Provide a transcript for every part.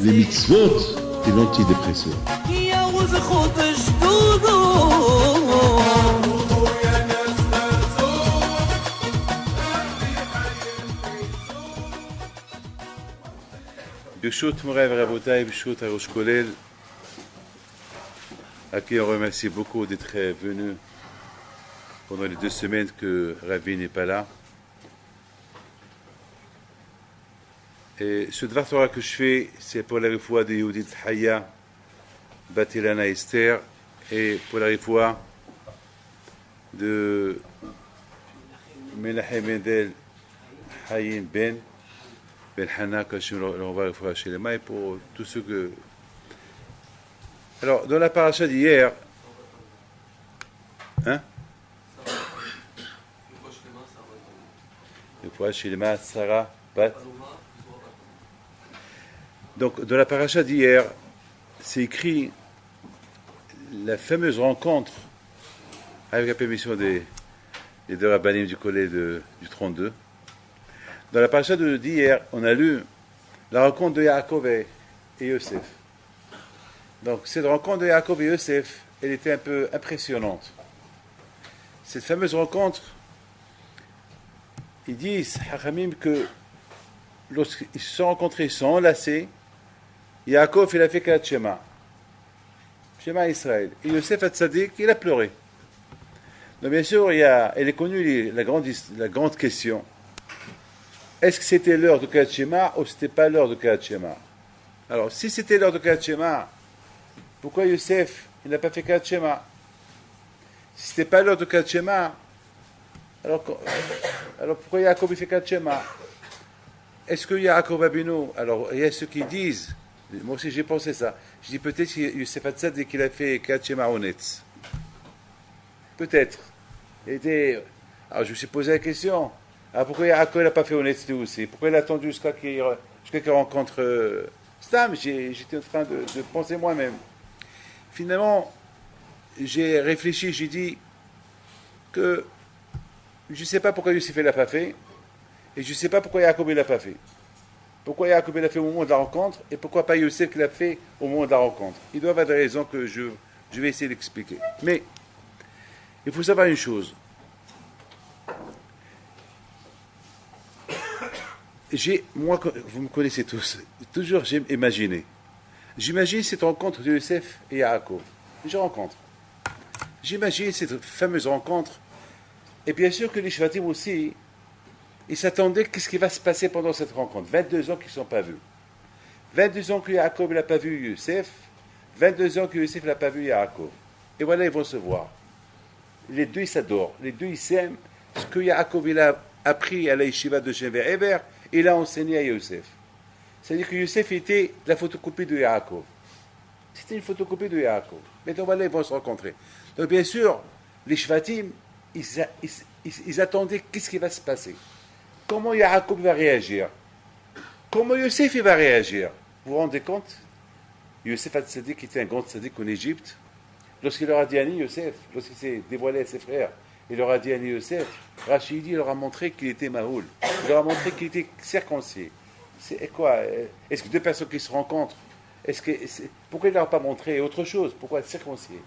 les mitzvot et l'antidépresseur. Birshut Moray Rabotai, Birshut Arosh Kolel, à qui on remercie beaucoup d'être venu pendant les 2 semaines que Ravi n'est pas là. Et ce Dvar Torah que je fais, c'est pour la refoua de Yehudit Haya, Batilana Esther, et pour la refoua de Menachem Mendel Hayim Ben Hana, quand je l'envoie refoua chez les mains, et pour tous ceux que... Alors, dans la paracha d'hier, hein? Refoua chez les mains, Sarah, Bat. Donc, dans la paracha d'hier, c'est écrit la fameuse rencontre avec la permission des 2 rabbinim du collège du 32. Dans la paracha d'hier, on a lu la rencontre de Yaakov et Yosef. Donc, cette rencontre de Yaakov et Yosef, elle était un peu impressionnante. Cette fameuse rencontre, ils disent, Hachamim, que lorsqu'ils se sont rencontrés, ils se sont enlacés. Yaakov, il a fait Kriyat Shema. Shema Israël. Et Yosef Hatzadik, il a pleuré. Donc bien sûr, elle est connue la grande question. Est-ce que c'était l'heure de Kriyat Shema ou c'était pas l'heure de Kriyat Shema? Alors, si c'était l'heure de Kriyat Shema, pourquoi Yosef, il n'a pas fait Kriyat Shema? Si c'était pas l'heure de Kriyat Shema, alors pourquoi Yaakov il fait Kriyat Shema? Est-ce que Yaakov Abinu, alors il y a ceux qui disent, moi aussi j'ai pensé ça, je dis peut-être que Yosef Hatzadik qu'il a fait Kriyat Shema Onetz. Peut-être. Alors je me suis posé la question, alors pourquoi Yaakov n'a pas fait Onetz lui aussi? Pourquoi il a attendu jusqu'à qu'il rencontre Stam? J'étais en train de penser moi-même. Finalement, j'ai réfléchi, j'ai dit que je ne sais pas pourquoi Yosef ne l'a pas fait, et je ne sais pas pourquoi Yaakov ne l'a pas fait. Pourquoi Yaakov l'a fait au moment de la rencontre, et pourquoi pas Yosef qui l'a fait au moment de la rencontre. Il doit y avoir des raisons que je vais essayer d'expliquer. Mais, il faut savoir une chose. Moi, vous me connaissez tous, toujours j'aime imaginer. J'imagine cette rencontre de Yosef et Yaakov. J'imagine cette fameuse rencontre. Et bien sûr que les Shvatim aussi, ils s'attendaient qu'est-ce qui va se passer pendant cette rencontre. 22 ans qu'ils ne sont pas vus. 22 ans que Yaakov n'a pas vu Yosef. 22 ans que Yosef n'a pas vu Yaakov. Et voilà, ils vont se voir. Les deux, ils s'adorent. Les deux, ils s'aiment. Ce que Yaakov il a appris à la yeshiva de Shever Eber, il a enseigné à Yosef. C'est-à-dire que Yosef était la photocopie de Yaakov. C'était une photocopie de Yaakov. Maintenant, voilà, ils vont se rencontrer. Donc, bien sûr, les Shvatim, ils attendaient qu'est-ce qui va se passer. Comment Yaakov va réagir? Comment Yosef va réagir? Vous vous rendez compte? Yosef Hatzadik était un grand tzaddik en Égypte. Lorsqu'il leur a dit à Yosef, lorsqu'il s'est dévoilé à ses frères, il leur a dit à Yosef, Rachid il leur a montré qu'il était Mahoul. Il leur a montré qu'il était circoncis. C'est quoi? Est-ce que 2 personnes qui se rencontrent, pourquoi il ne leur a pas montré autre chose? Pourquoi circoncis?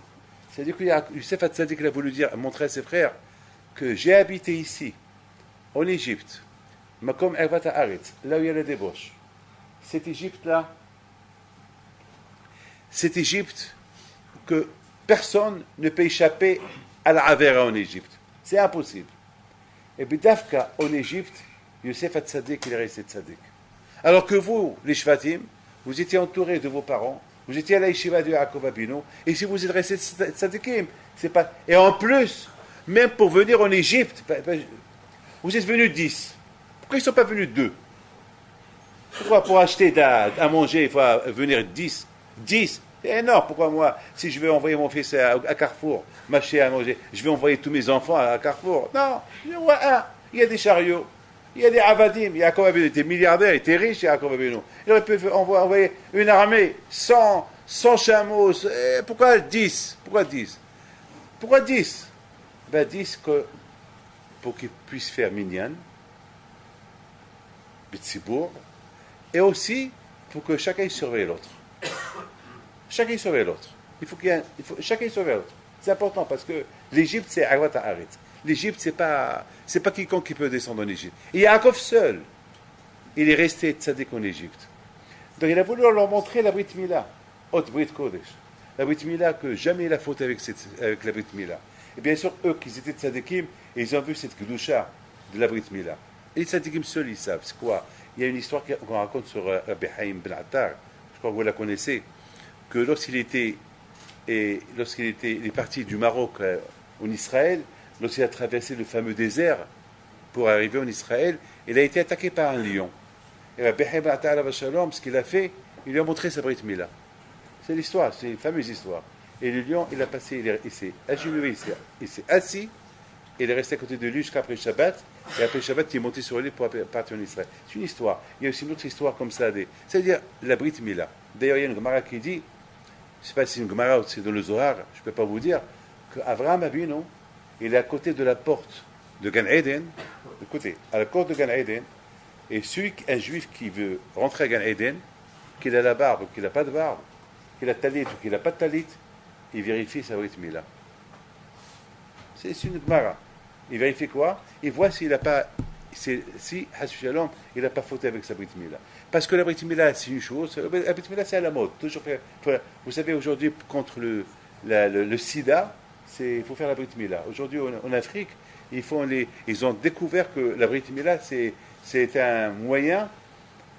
C'est-à-dire que Yosef Hatzadik a voulu montrer à ses frères que j'ai habité ici, en Égypte, Makom Ervat Haaretz, là où il y a la débauche. Cette Égypte-là, cette Égypte que personne ne peut échapper à la Avera en Égypte. C'est impossible. Et puis Dafka, en Égypte, Yosef Hatzadik, il est resté Tzadik. Alors que vous, les Shvatim, vous étiez entourés de vos parents, vous étiez à la yeshiva de Yaakov Abinu, et si vous êtes restés Tzadikim, c'est pas... Et en plus, même pour venir en Égypte, vous êtes venus 10. Pourquoi ils ne sont pas venus 2? Pourquoi pour acheter à manger, il faut venir 10? 10? C'est énorme. Pourquoi moi, si je vais envoyer mon fils à Carrefour, m'acheter à manger, je vais envoyer tous mes enfants à Carrefour? Non, je vois un. Il y a des chariots, il y a des avadim. Yaakov Abinu était milliardaire, il était riche, Yaakov Abinu. Il aurait pu envoyer une armée, 100 chameaux. Pourquoi 10? Pourquoi 10? Pourquoi 10? Ben 10 pour qu'ils puissent faire minyan, Bitsibour, et aussi pour que chacun surveille l'autre. Chacun surveille l'autre. Chacun surveille l'autre. C'est important parce que l'Égypte, c'est Arwat Haaretz. L'Égypte, c'est pas quiconque qui peut descendre en Égypte. Et Yaakov seul, il est resté tzaddik en Égypte. Donc il a voulu leur montrer la Brit Mila, Haute Brit Kodesh. La Brit Mila, que jamais il a faute avec la Brit Mila. Et bien sûr, eux qui étaient tzaddikim, ils ont vu cette Kedusha de la Brit Mila. Et les tzaddikim seuls, ils savent. C'est quoi? Il y a une histoire qu'on raconte sur Rabbi Haïm Ben Attar, je crois que vous la connaissez, que lorsqu'il est parti du Maroc en Israël, lorsqu'il a traversé le fameux désert pour arriver en Israël, il a été attaqué par un lion. Et Rabbi Haïm Ben Attar, ce qu'il a fait, il lui a montré sa Brit Mila. C'est l'histoire, c'est une fameuse histoire. Et le lion, il a passé, il s'est agenouillé, il s'est assis, et il est resté à côté de lui jusqu'après Shabbat. Et après Shabbat, il est monté sur lui pour partir en Israël. C'est une histoire. Il y a aussi une autre histoire comme ça, c'est-à-dire la Brit Mila. D'ailleurs, il y a une Gemara qui dit, je ne sais pas si c'est une Gemara ou si c'est dans le Zohar, je ne peux pas vous dire, qu'Avraham Avinu, il est à côté de la porte de Gan Eden, à la porte de Gan Eden, et un juif qui veut rentrer à Gan Eden, qu'il a la barbe ou qu'il n'a pas de barbe, qu'il a talit ou qu'il n'a pas de talit, il vérifie sa Brit Mila. C'est une Gemara. Il vérifie quoi? Il voit s'il n'a pas, si Hashem, il n'a pas fauté avec sa Brit Mila. Parce que la Brit Mila, c'est une chose, la Brit Mila, c'est à la mode. Toujours vous savez, aujourd'hui, contre le sida, il faut faire la Brit Mila. Aujourd'hui, en Afrique, ils ont découvert que la Brit Mila, c'est un moyen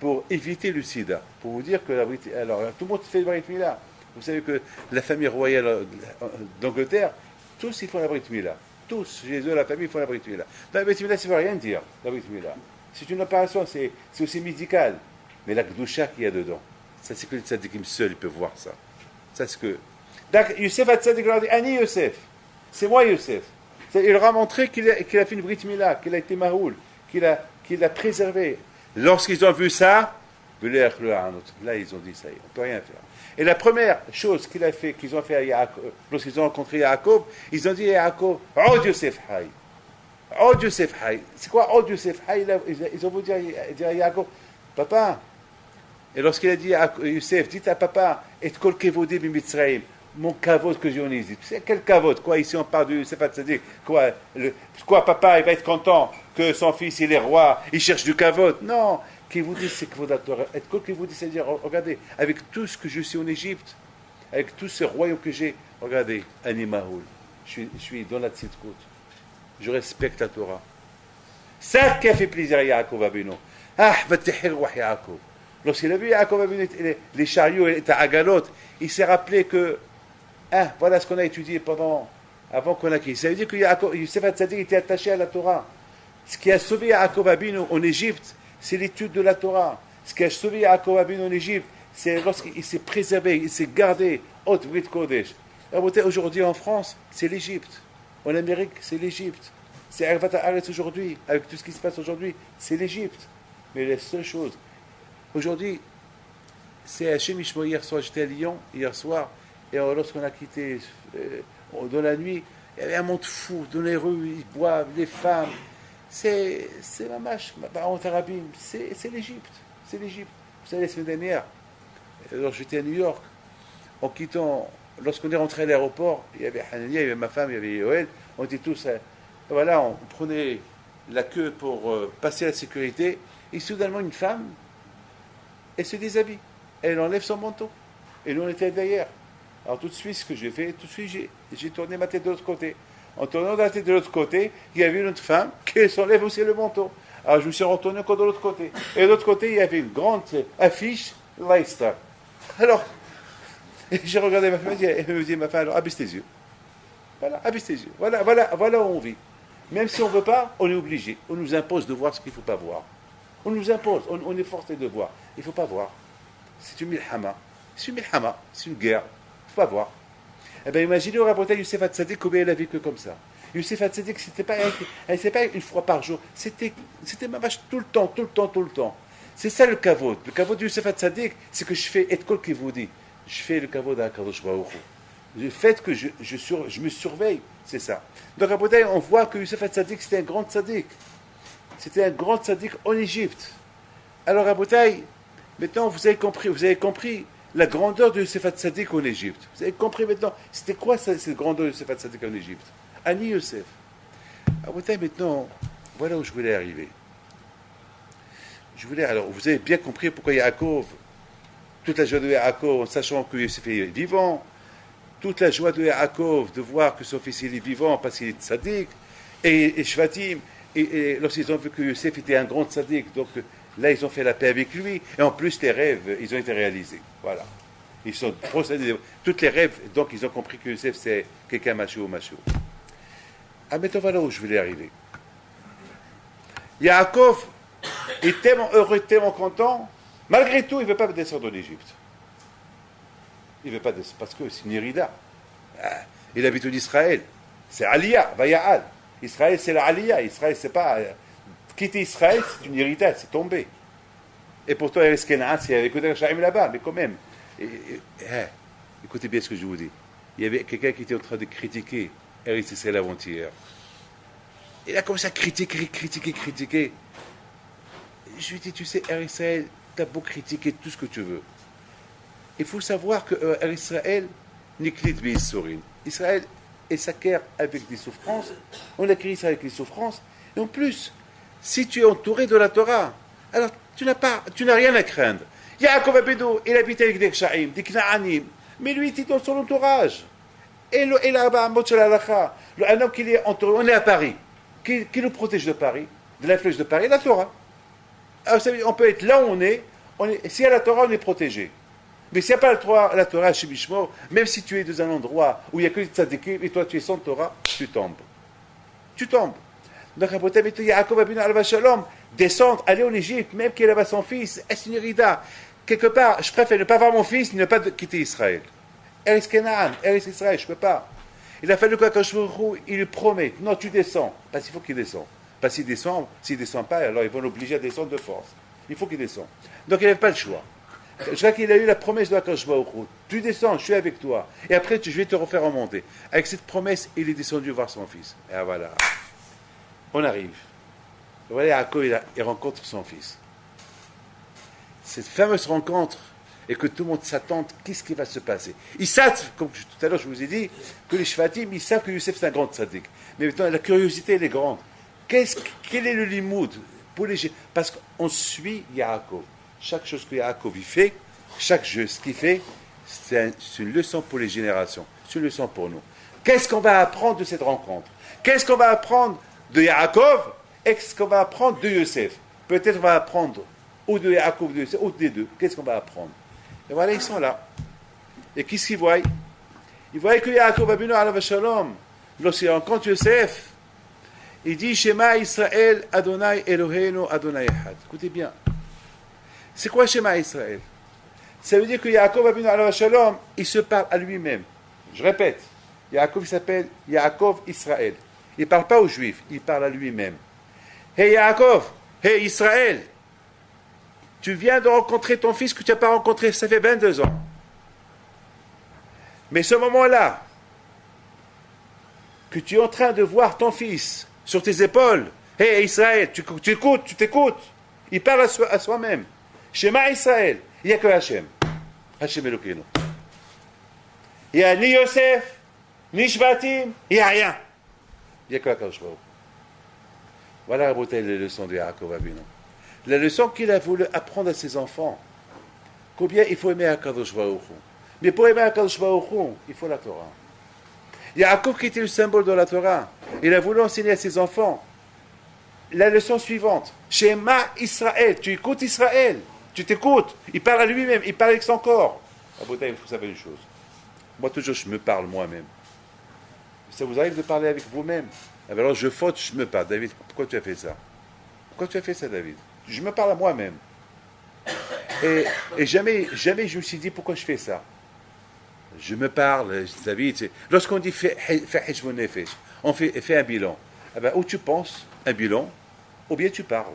pour éviter le sida. Pour vous dire que alors, tout le monde fait la Brit Mila. Vous savez que la famille royale d'Angleterre, tous, ils font la Brit Mila. Tous, chez eux, la famille, font la Brit Mila. La Brit Mila, ça ne veut rien dire, la Brit Mila. C'est une opération, c'est aussi médical. Mais la Gdusha qu'il y a dedans, ça, c'est que les tzadikim seuls, ils peuvent voir ça. Ça, c'est que... Donc, Youssef a tzadik, il a dit, Ani Youssef, c'est moi Youssef. Il leur a montré qu'il a fait une Brit Mila, qu'il a été maroul, qu'il a préservé. Lorsqu'ils ont vu ça, là, ils ont dit, ça y est, on ne peut rien faire. Et la première chose qu'ils ont fait à Yaakov, lorsqu'ils ont rencontré Yaakov, ils ont dit à Yaakov, Oh Youssef Hay. Oh Youssef Hay. C'est quoi Oh Youssef Hay? Ils ont voulu dire à Yaakov, Papa. Et lorsqu'il a dit à Youssef, dites à papa, et kol kevodi b'Mitzrayim, mon kavod que j'ai en Égypte. C'est quel kavod? Quoi, ici on parle du, c'est pas de se dire, quoi, papa, il va être content que son fils, il est roi, il cherche du kavod. Non. Qui vous dit c'est que vous et quoi qui vous dit, c'est dire, regardez, avec tout ce que je suis en Égypte, avec tous ces royaumes que j'ai, regardez, Animahoul, je suis dans la tzidkout, je respecte la Torah. Ça qui a fait plaisir à Yaakov Avinu. Ah, vatihir wa Yaakov. Lorsqu'il a vu Yaakov Avinu, les chariots et à Agalot, il s'est rappelé que, voilà ce qu'on a étudié avant qu'on a quitté. Ça veut dire que Youssef HaTzadik était attaché à la Torah. Ce qui a sauvé Yaakov Avinu en Égypte, c'est l'étude de la Torah. Ce qui a sauvé Yaakov Avinu en Égypte, c'est lorsqu'il s'est préservé, il s'est gardé Haute Brit Kodesh. Aujourd'hui en France, c'est l'Égypte. En Amérique, c'est l'Égypte. C'est Arvat Haaretz aujourd'hui, avec tout ce qui se passe aujourd'hui, c'est l'Égypte. Mais la seule chose, aujourd'hui, c'est Hachem Ishmo. Hier soir, j'étais à Lyon, hier soir, et lorsqu'on a quitté dans la nuit, il y avait un monde fou, dans les rues, ils boivent, les femmes. C'est Mamash, en Arabie, c'est l'Égypte. C'est l'Égypte. Vous savez, la semaine dernière, alors j'étais à New York, lorsqu'on est rentré à l'aéroport, il y avait Hanania, il y avait ma femme, il y avait Yoel, on était tous, voilà, on prenait la queue pour passer la sécurité, et soudainement une femme, elle se déshabille, elle enlève son manteau, et nous on était derrière. Alors tout de suite, ce que j'ai fait, j'ai tourné ma tête de l'autre côté. En tournant la tête de l'autre côté, il y avait une autre femme qui s'enlève aussi le manteau. Alors je me suis retourné encore de l'autre côté. Et de l'autre côté, il y avait une grande affiche Leicester. Alors, j'ai regardé ma femme, elle me dit, ma femme, alors abaisse tes yeux. Voilà, abaisse tes yeux. Voilà où on vit. Même si on ne veut pas, on est obligé. On nous impose de voir ce qu'il ne faut pas voir. On nous impose, on est forcé de voir. Il ne faut pas voir. C'est une milhama. C'est une guerre. Il ne faut pas voir. Eh bien, imaginez au rapportage Youssef HaTzadik combien il a vécu comme ça. Youssef HaTzadik, c'était pas une fois par jour, c'était ma vache tout le temps. C'est ça le kavod. Le kavod de Youssef HaTzadik, c'est que je fais et kol qui vous dit. Je fais le kavod à Kadosh Baruch Hu. Le fait que je me surveille, c'est ça. Donc, rapportage, on voit que Youssef HaTzadik, c'était un grand tzaddik. C'était un grand tzaddik en Égypte. Alors, rapportage, Maintenant, vous avez compris la grandeur de Yosef Hatzadik en Égypte. Vous avez compris maintenant, c'était quoi cette grandeur de Yosef Hatzadik en Égypte? Ani Yosef. Maintenant, voilà où je voulais arriver. Alors, vous avez bien compris pourquoi Yaakov, toute la joie de Yaakov, en sachant que Yosef est vivant, toute la joie de Yaakov de voir que son fils il est vivant parce qu'il est tzaddik, et Shvatim, et lorsqu'ils ont vu que Yosef était un grand tzaddik, donc là ils ont fait la paix avec lui, et en plus les rêves, ils ont été réalisés. Voilà. Ils sont procédés, tous les rêves, donc ils ont compris que Yosef c'est quelqu'un macho. Ah, maintenant voilà où je voulais arriver. Yaakov est tellement heureux, tellement content, malgré tout, il ne veut pas descendre en Égypte. Il ne veut pas descendre, parce que c'est une irida. Il habite en Israël. C'est Aliyah, Vaya'al. Israël, c'est la Aliyah. Israël, c'est pas. Quitter Israël, c'est une irida, c'est tombé. Et pourtant, il reste Kenaan, c'est avec le Shaim là-bas, mais quand même. Écoutez bien ce que je vous dis. Il y avait quelqu'un qui était en train de critiquer Eretz Israël avant-hier. Il a commencé à critiquer. Je lui ai dit, tu sais, Eretz Israël, tu as beau critiquer tout ce que tu veux. Il faut savoir que Israël n'est que Israël est s'acquiert avec des souffrances. On acquiert ça avec les souffrances. Et en plus, si tu es entouré de la Torah, alors tu n'as rien à craindre. Yaakov Abedo, il habite avec des Kshaim, des Knaanim, mais lui, il est dans son entourage. Et là-bas, un homme qui est entouré, on est à Paris. Qui nous protège de Paris, de l'influence de Paris? La Torah. Alors, on peut être là où on est, s'il y a la Torah, on est protégé. Mais s'il n'y a pas la Torah chez Bishmo, même si tu es dans un endroit où il n'y a que les tzadikim, et toi tu es sans Torah, tu tombes. Donc, après, Yaakov Abinu Alav Shalom, descendre, aller en Égypte, même qu'il avait son fils, est une irida. Quelque part, je préfère ne pas voir mon fils, ne pas quitter Israël. Eretz Kenaan, Eretz Israël, je ne peux pas. Il a fallu qu'Akadosh Baruch Hu, il lui promet, non, tu descends, parce qu'il faut qu'il descende. Parce s'il ne descend pas, alors ils vont l'obliger à descendre de force. Il faut qu'il descende. Donc il n'avait pas le choix. Je crois qu'il a eu la promesse de Akadosh Baruch Hu. Tu descends, je suis avec toi. Et après, je vais te refaire remonter. Avec cette promesse, il est descendu voir son fils. Et voilà. On arrive. Voilà, Yaakov, il rencontre son fils. Cette fameuse rencontre, et que tout le monde s'attend, qu'est-ce qui va se passer? Ils savent, comme tout à l'heure je vous ai dit, que les Shvatim, ils savent que Youssef c'est un grand tzaddik. Mais maintenant, la curiosité, elle est grande. Quel est le limoud pour les... Parce qu'on suit Yaakov. Chaque chose que Yaakov il fait, chaque geste qu'il fait, c'est une leçon pour les générations. C'est une leçon pour nous. Qu'est-ce qu'on va apprendre de cette rencontre? Qu'est-ce qu'on va apprendre de Yaakov? Qu'est-ce qu'on va apprendre de Yosef? Peut-être on va apprendre ou de Yaakov ou de Yosef, ou des deux. Qu'est-ce qu'on va apprendre? Et voilà, ils sont là. Et qu'est-ce qu'ils voient? Ils voient que Yaakov Abinu Alav Shalom, lorsqu'il rencontre Yosef, il dit Shema Israël Adonai Eloheinu Adonai Echad. Écoutez bien. C'est quoi Shema Israël? Ça veut dire que Yaakov Abinu Alav Shalom, il se parle à lui-même. Je répète, Yaakov il s'appelle Yaakov Israël. Il ne parle pas aux Juifs, il parle à lui-même. Hey Yaakov, hey Israël, tu viens de rencontrer ton fils que tu n'as pas rencontré, ça fait 22 ans. Mais ce moment-là, que tu es en train de voir ton fils sur tes épaules, hey Israël, tu t'écoutes, il parle à soi-même. Shema Israël, il n'y a que Hachem. Hachem Elokeinu. Il n'y a ni Yosef, ni Shvatim, il n'y a rien. Il n'y a que Akadosh Baruch Hu. Voilà la leçon de Yaakov Abinu. La leçon qu'il a voulu apprendre à ses enfants. Combien il faut aimer Akadosh Baruch Hu. Mais pour aimer Akadosh Baruch Hu, il faut la Torah. Yaakov qui était le symbole de la Torah, il a voulu enseigner à ses enfants la leçon suivante. Shema Israël, tu écoutes Israël, tu t'écoutes. Il parle à lui-même, il parle avec son corps. Il faut savoir une chose. Moi toujours je me parle moi-même. Ça vous arrive de parler avec vous-même? Alors je faute, je me parle. David, pourquoi tu as fait ça? Pourquoi tu as fait ça, David? Je me parle à moi-même. Et jamais je me suis dit pourquoi je fais ça. Je me parle, David. Lorsqu'on dit fais heshbon nefesh, on fait un bilan. Eh ben, ou tu penses un bilan, ou bien tu parles.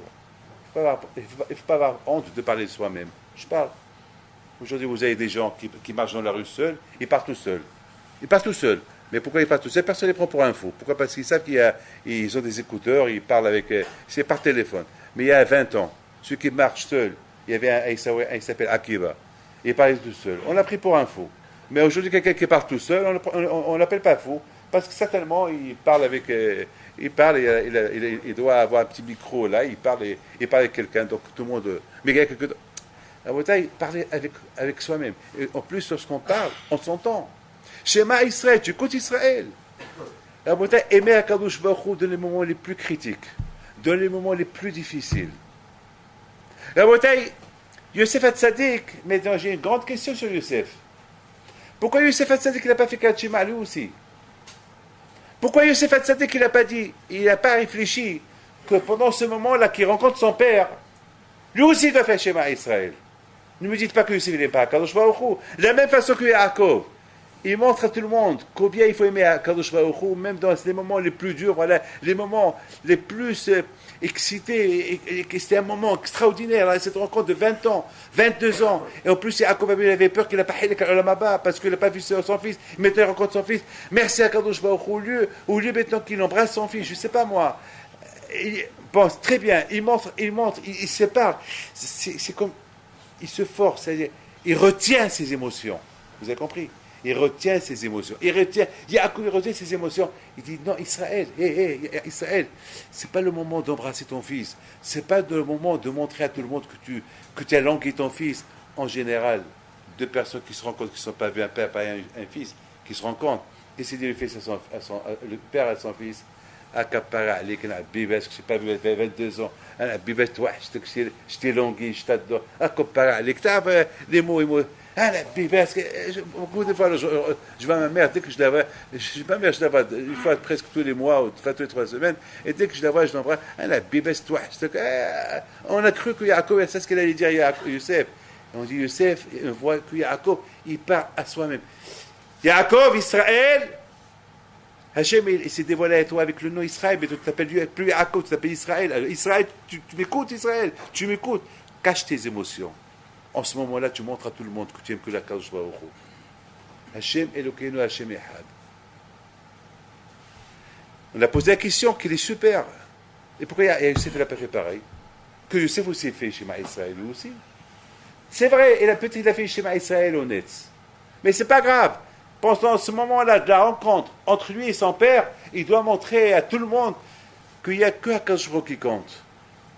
Il ne faut pas avoir honte de parler de soi-même. Je parle. Aujourd'hui, vous avez des gens qui marchent dans la rue seuls, ils partent tout seuls. Ils partent tout seuls. Mais pourquoi ils partent tout seuls? Personne ne les prend pour un fou. Pourquoi? Parce qu'ils savent qu'ils ont des écouteurs, ils parlent avec... c'est par téléphone. Mais il y a 20 ans, ceux qui marchent seuls, Il y avait il s'appelle Akiva. Il parlait tout seul. On l'a pris pour un fou. Mais aujourd'hui, quelqu'un qui parle tout seul, on ne l'appelle pas fou. Parce que certainement, il parle avec. Il doit avoir un petit micro là, il parle avec quelqu'un, donc tout le monde. Mais il y a quelqu'un. Il parlait avec soi-même. Et en plus, lorsqu'on parle, on s'entend. Shema Israël, tu écoutes Israël. Aimer Akadosh Baruch Hu dans les moments les plus critiques, dans les moments les plus difficiles. Youssef Hatzadik, mais j'ai une grande question sur Youssef. Pourquoi Youssef Hatzadik n'a pas fait Kachima lui aussi? Pourquoi Youssef Hatzadik n'a pas dit, il n'a pas réfléchi que pendant ce moment-là qu'il rencontre son père, lui aussi il doit faire Shema Israël. Ne me dites pas que Youssef n'est pas Akadosh Baruch Hu. De la même façon que Yaakov. Il montre à tout le monde combien il faut aimer Akadosh Baruch Hu, même dans les moments les plus durs, voilà, les moments les plus excités. Et c'était un moment extraordinaire, là, cette rencontre de 20 ans, 22 ans. Et en plus, Yaakov avait peur qu'il n'a pas fait le parce qu'il n'a pas vu son fils. Maintenant, il rencontre son fils. Merci à Akadosh Baruch Hu, au lieu maintenant qu'il embrasse son fils, je ne sais pas moi. Il pense très bien, il montre, il se parle. C'est comme, il se force, c'est-à-dire, il retient ses émotions. Vous avez compris? Il retient ses émotions. Yaakov retient ses émotions. Il dit non, Israël, Israël, c'est pas le moment d'embrasser ton fils. C'est pas le moment de montrer à tout le monde que tu as langué ton fils. En général, deux personnes qui se rencontrent, qui ne sont pas vues, un père et un fils, qui se rencontrent, et c'est dit le père à son fils. Akapara, je n'ai pas vu, elle fait 22 ans. Je t'ai langué, je t'adore. Akapara, les mots. Beaucoup de fois, je vois ma mère, dès que je la vois, je la vois une fois presque tous les mois, ou tous les 3 semaines, et dès que je la vois, je l'embrasse. On a cru que Yaakov, c'est ce qu'elle allait dire à Youssef. On dit Youssef, on voit que Yaakov, il part à soi-même. Yaakov, Israël, Hachem, il s'est dévoilé à toi avec le nom Israël, mais tu t'appelles plus Yaakov, tu t'appelles Israël. Alors, Israël, tu m'écoutes, Israël, tu m'écoutes. Cache tes émotions. En ce moment-là, tu montres à tout le monde que tu aimes que la Kadosh Baruch Hu. Hachem Elokeinu, Hachem Echad. On a posé la question qu'il est super. Et pourquoi Youssef n'a pas fait pareil? Que Youssef aussi fait Shema Israël, lui aussi. C'est vrai, il a fait Shema Israël honnête. Mais c'est pas grave. Pendant ce moment-là de la rencontre entre lui et son père, il doit montrer à tout le monde qu'il n'y a que Akadosh Baruch Hu qui compte.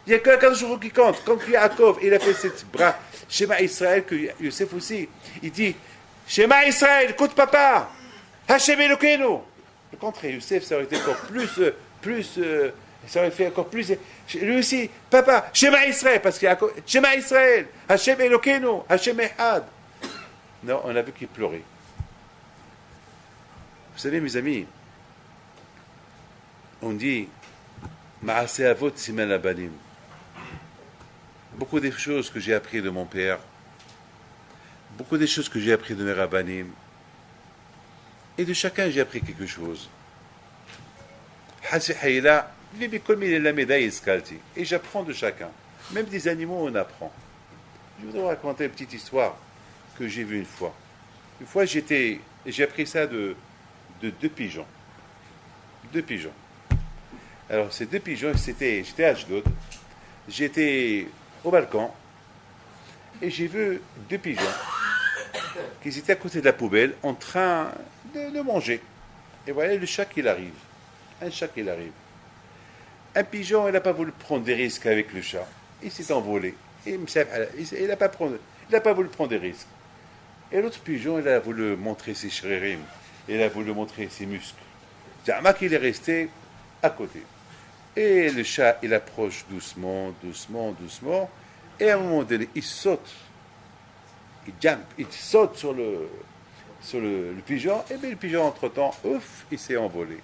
Il n'y a que Akadosh Baruch Hu qui compte. Comme Yaakov, il a fait cette bras Shema Israël, que Youssef aussi, il dit Shema Israël, écoute papa, Hachem Elokeinu. Le contraire, Youssef, ça aurait été encore ça aurait fait encore plus. Lui aussi, papa, Shema Israël, parce qu'il y a Shema Israël, Hachem Elokeinu, Hachem Echad. Non, on a vu qu'il pleurait. Vous savez, mes amis, on dit Ma'aseh Avot Siman Labanim. Beaucoup des choses que j'ai appris de mon père, beaucoup des choses que j'ai appris de mes rabbanim, et de chacun j'ai appris quelque chose. Et j'apprends de chacun. Même des animaux, on apprend. Je voudrais vous raconter une petite histoire que j'ai vue une fois. Une fois, j'ai appris ça de 2 pigeons. 2 pigeons. Alors, ces 2 pigeons, j'étais à Ashdod, j'étais au balcon, et j'ai vu 2 pigeons qui étaient à côté de la poubelle en train de manger. Et voilà le chat qui arrive. Un chat qui arrive. Un pigeon, il n'a pas voulu prendre des risques avec le chat. Il s'est envolé. Il n'a pas voulu prendre des risques. Et l'autre pigeon, il a voulu montrer ses shririm. Il a voulu montrer ses muscles. Jamak, il est resté à côté. Et le chat, il approche doucement, et à un moment donné, il saute. Il saute sur le pigeon, et bien le pigeon, entre-temps, il s'est envolé.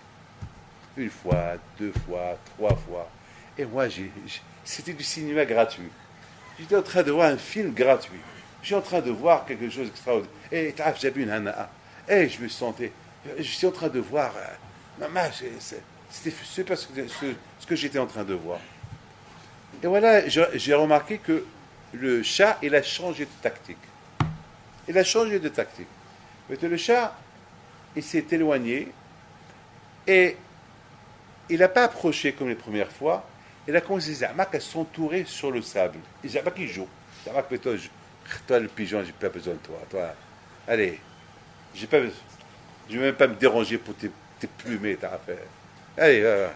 1 fois, 2 fois, 3 fois. Et moi, c'était du cinéma gratuit. J'étais en train de voir un film gratuit. J'étais en train de voir quelque chose d'extraordinaire. Et j'avais une hana'a. Et je me sentais... Je suis en train de voir... C'était super ce que j'étais en train de voir. Et voilà, j'ai remarqué que le chat, il a changé de tactique. Mais le chat, il s'est éloigné et il n'a pas approché comme les premières fois. Il a commencé à s'entourer sur le sable. Et Zamak, il joue. Ça va que toi, toi, le pigeon, j'ai pas besoin de toi. Toi, allez, j'ai pas besoin. Je vais même pas me déranger pour tes plumées, ta affaire. Allez,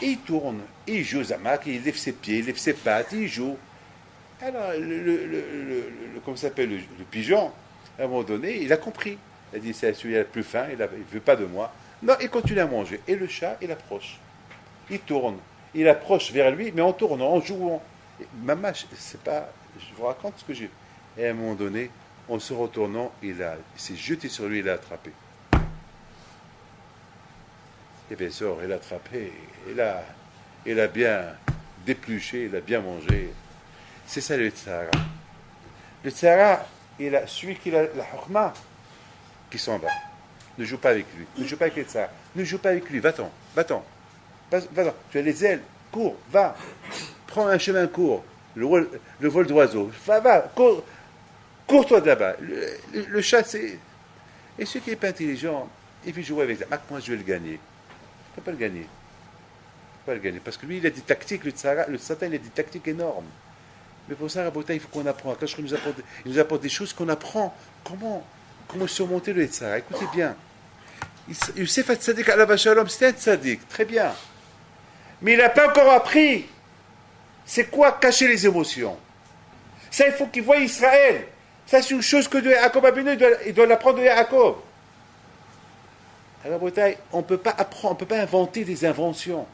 Et il tourne, il joue Zamak, il lève ses pieds, il lève ses pattes, il joue. Alors, comment ça s'appelle, le pigeon, à un moment donné, il a compris. Il a dit, c'est celui-là le plus fin, il ne veut pas de moi. Non, il continue à manger. Et le chat, il approche. Il tourne. Il approche vers lui, mais en tournant, en jouant. Et, maman, c'est pas, je vous raconte ce que j'ai. Et à un moment donné, en se retournant, il s'est jeté sur lui, il l'a attrapé. Et bien sûr, il l'a attrapé, il a bien dépluché, il a bien mangé. C'est ça le Tzara. Le Tzara, celui qui a la Hokma, qui s'en va. Ne joue pas avec lui. Ne joue pas avec le Tzara. Ne joue pas avec lui. Va-t'en. Va-t'en. Va-t'en. Tu as les ailes. Cours. Va. Prends un chemin court. Le vol d'oiseau. Va. Cours. Cours-toi de là-bas. Le chat, c'est. Et celui qui n'est pas intelligent, il veut jouer avec ça. Moi, je vais le gagner. Je ne peux pas le gagner. Je ne peux pas le gagner. Parce que lui, il a des tactiques. Le Satan, il a des tactiques énormes. Mais pour ça, Rabota, il faut qu'on apprend. Quand il nous apporte des choses qu'on apprend. Comment surmonter le Tzara. Écoutez bien. Youssef Hatzadik Alav Shalom, c'était un tzaddik. Très bien. Mais il n'a pas encore appris. C'est quoi cacher les émotions? Ça, il faut qu'il voie Israël. Ça, c'est une chose que de Yaakov Abinu, il doit l'apprendre de Yaakov. Alors, on ne peut pas apprendre, on ne peut pas inventer des inventions.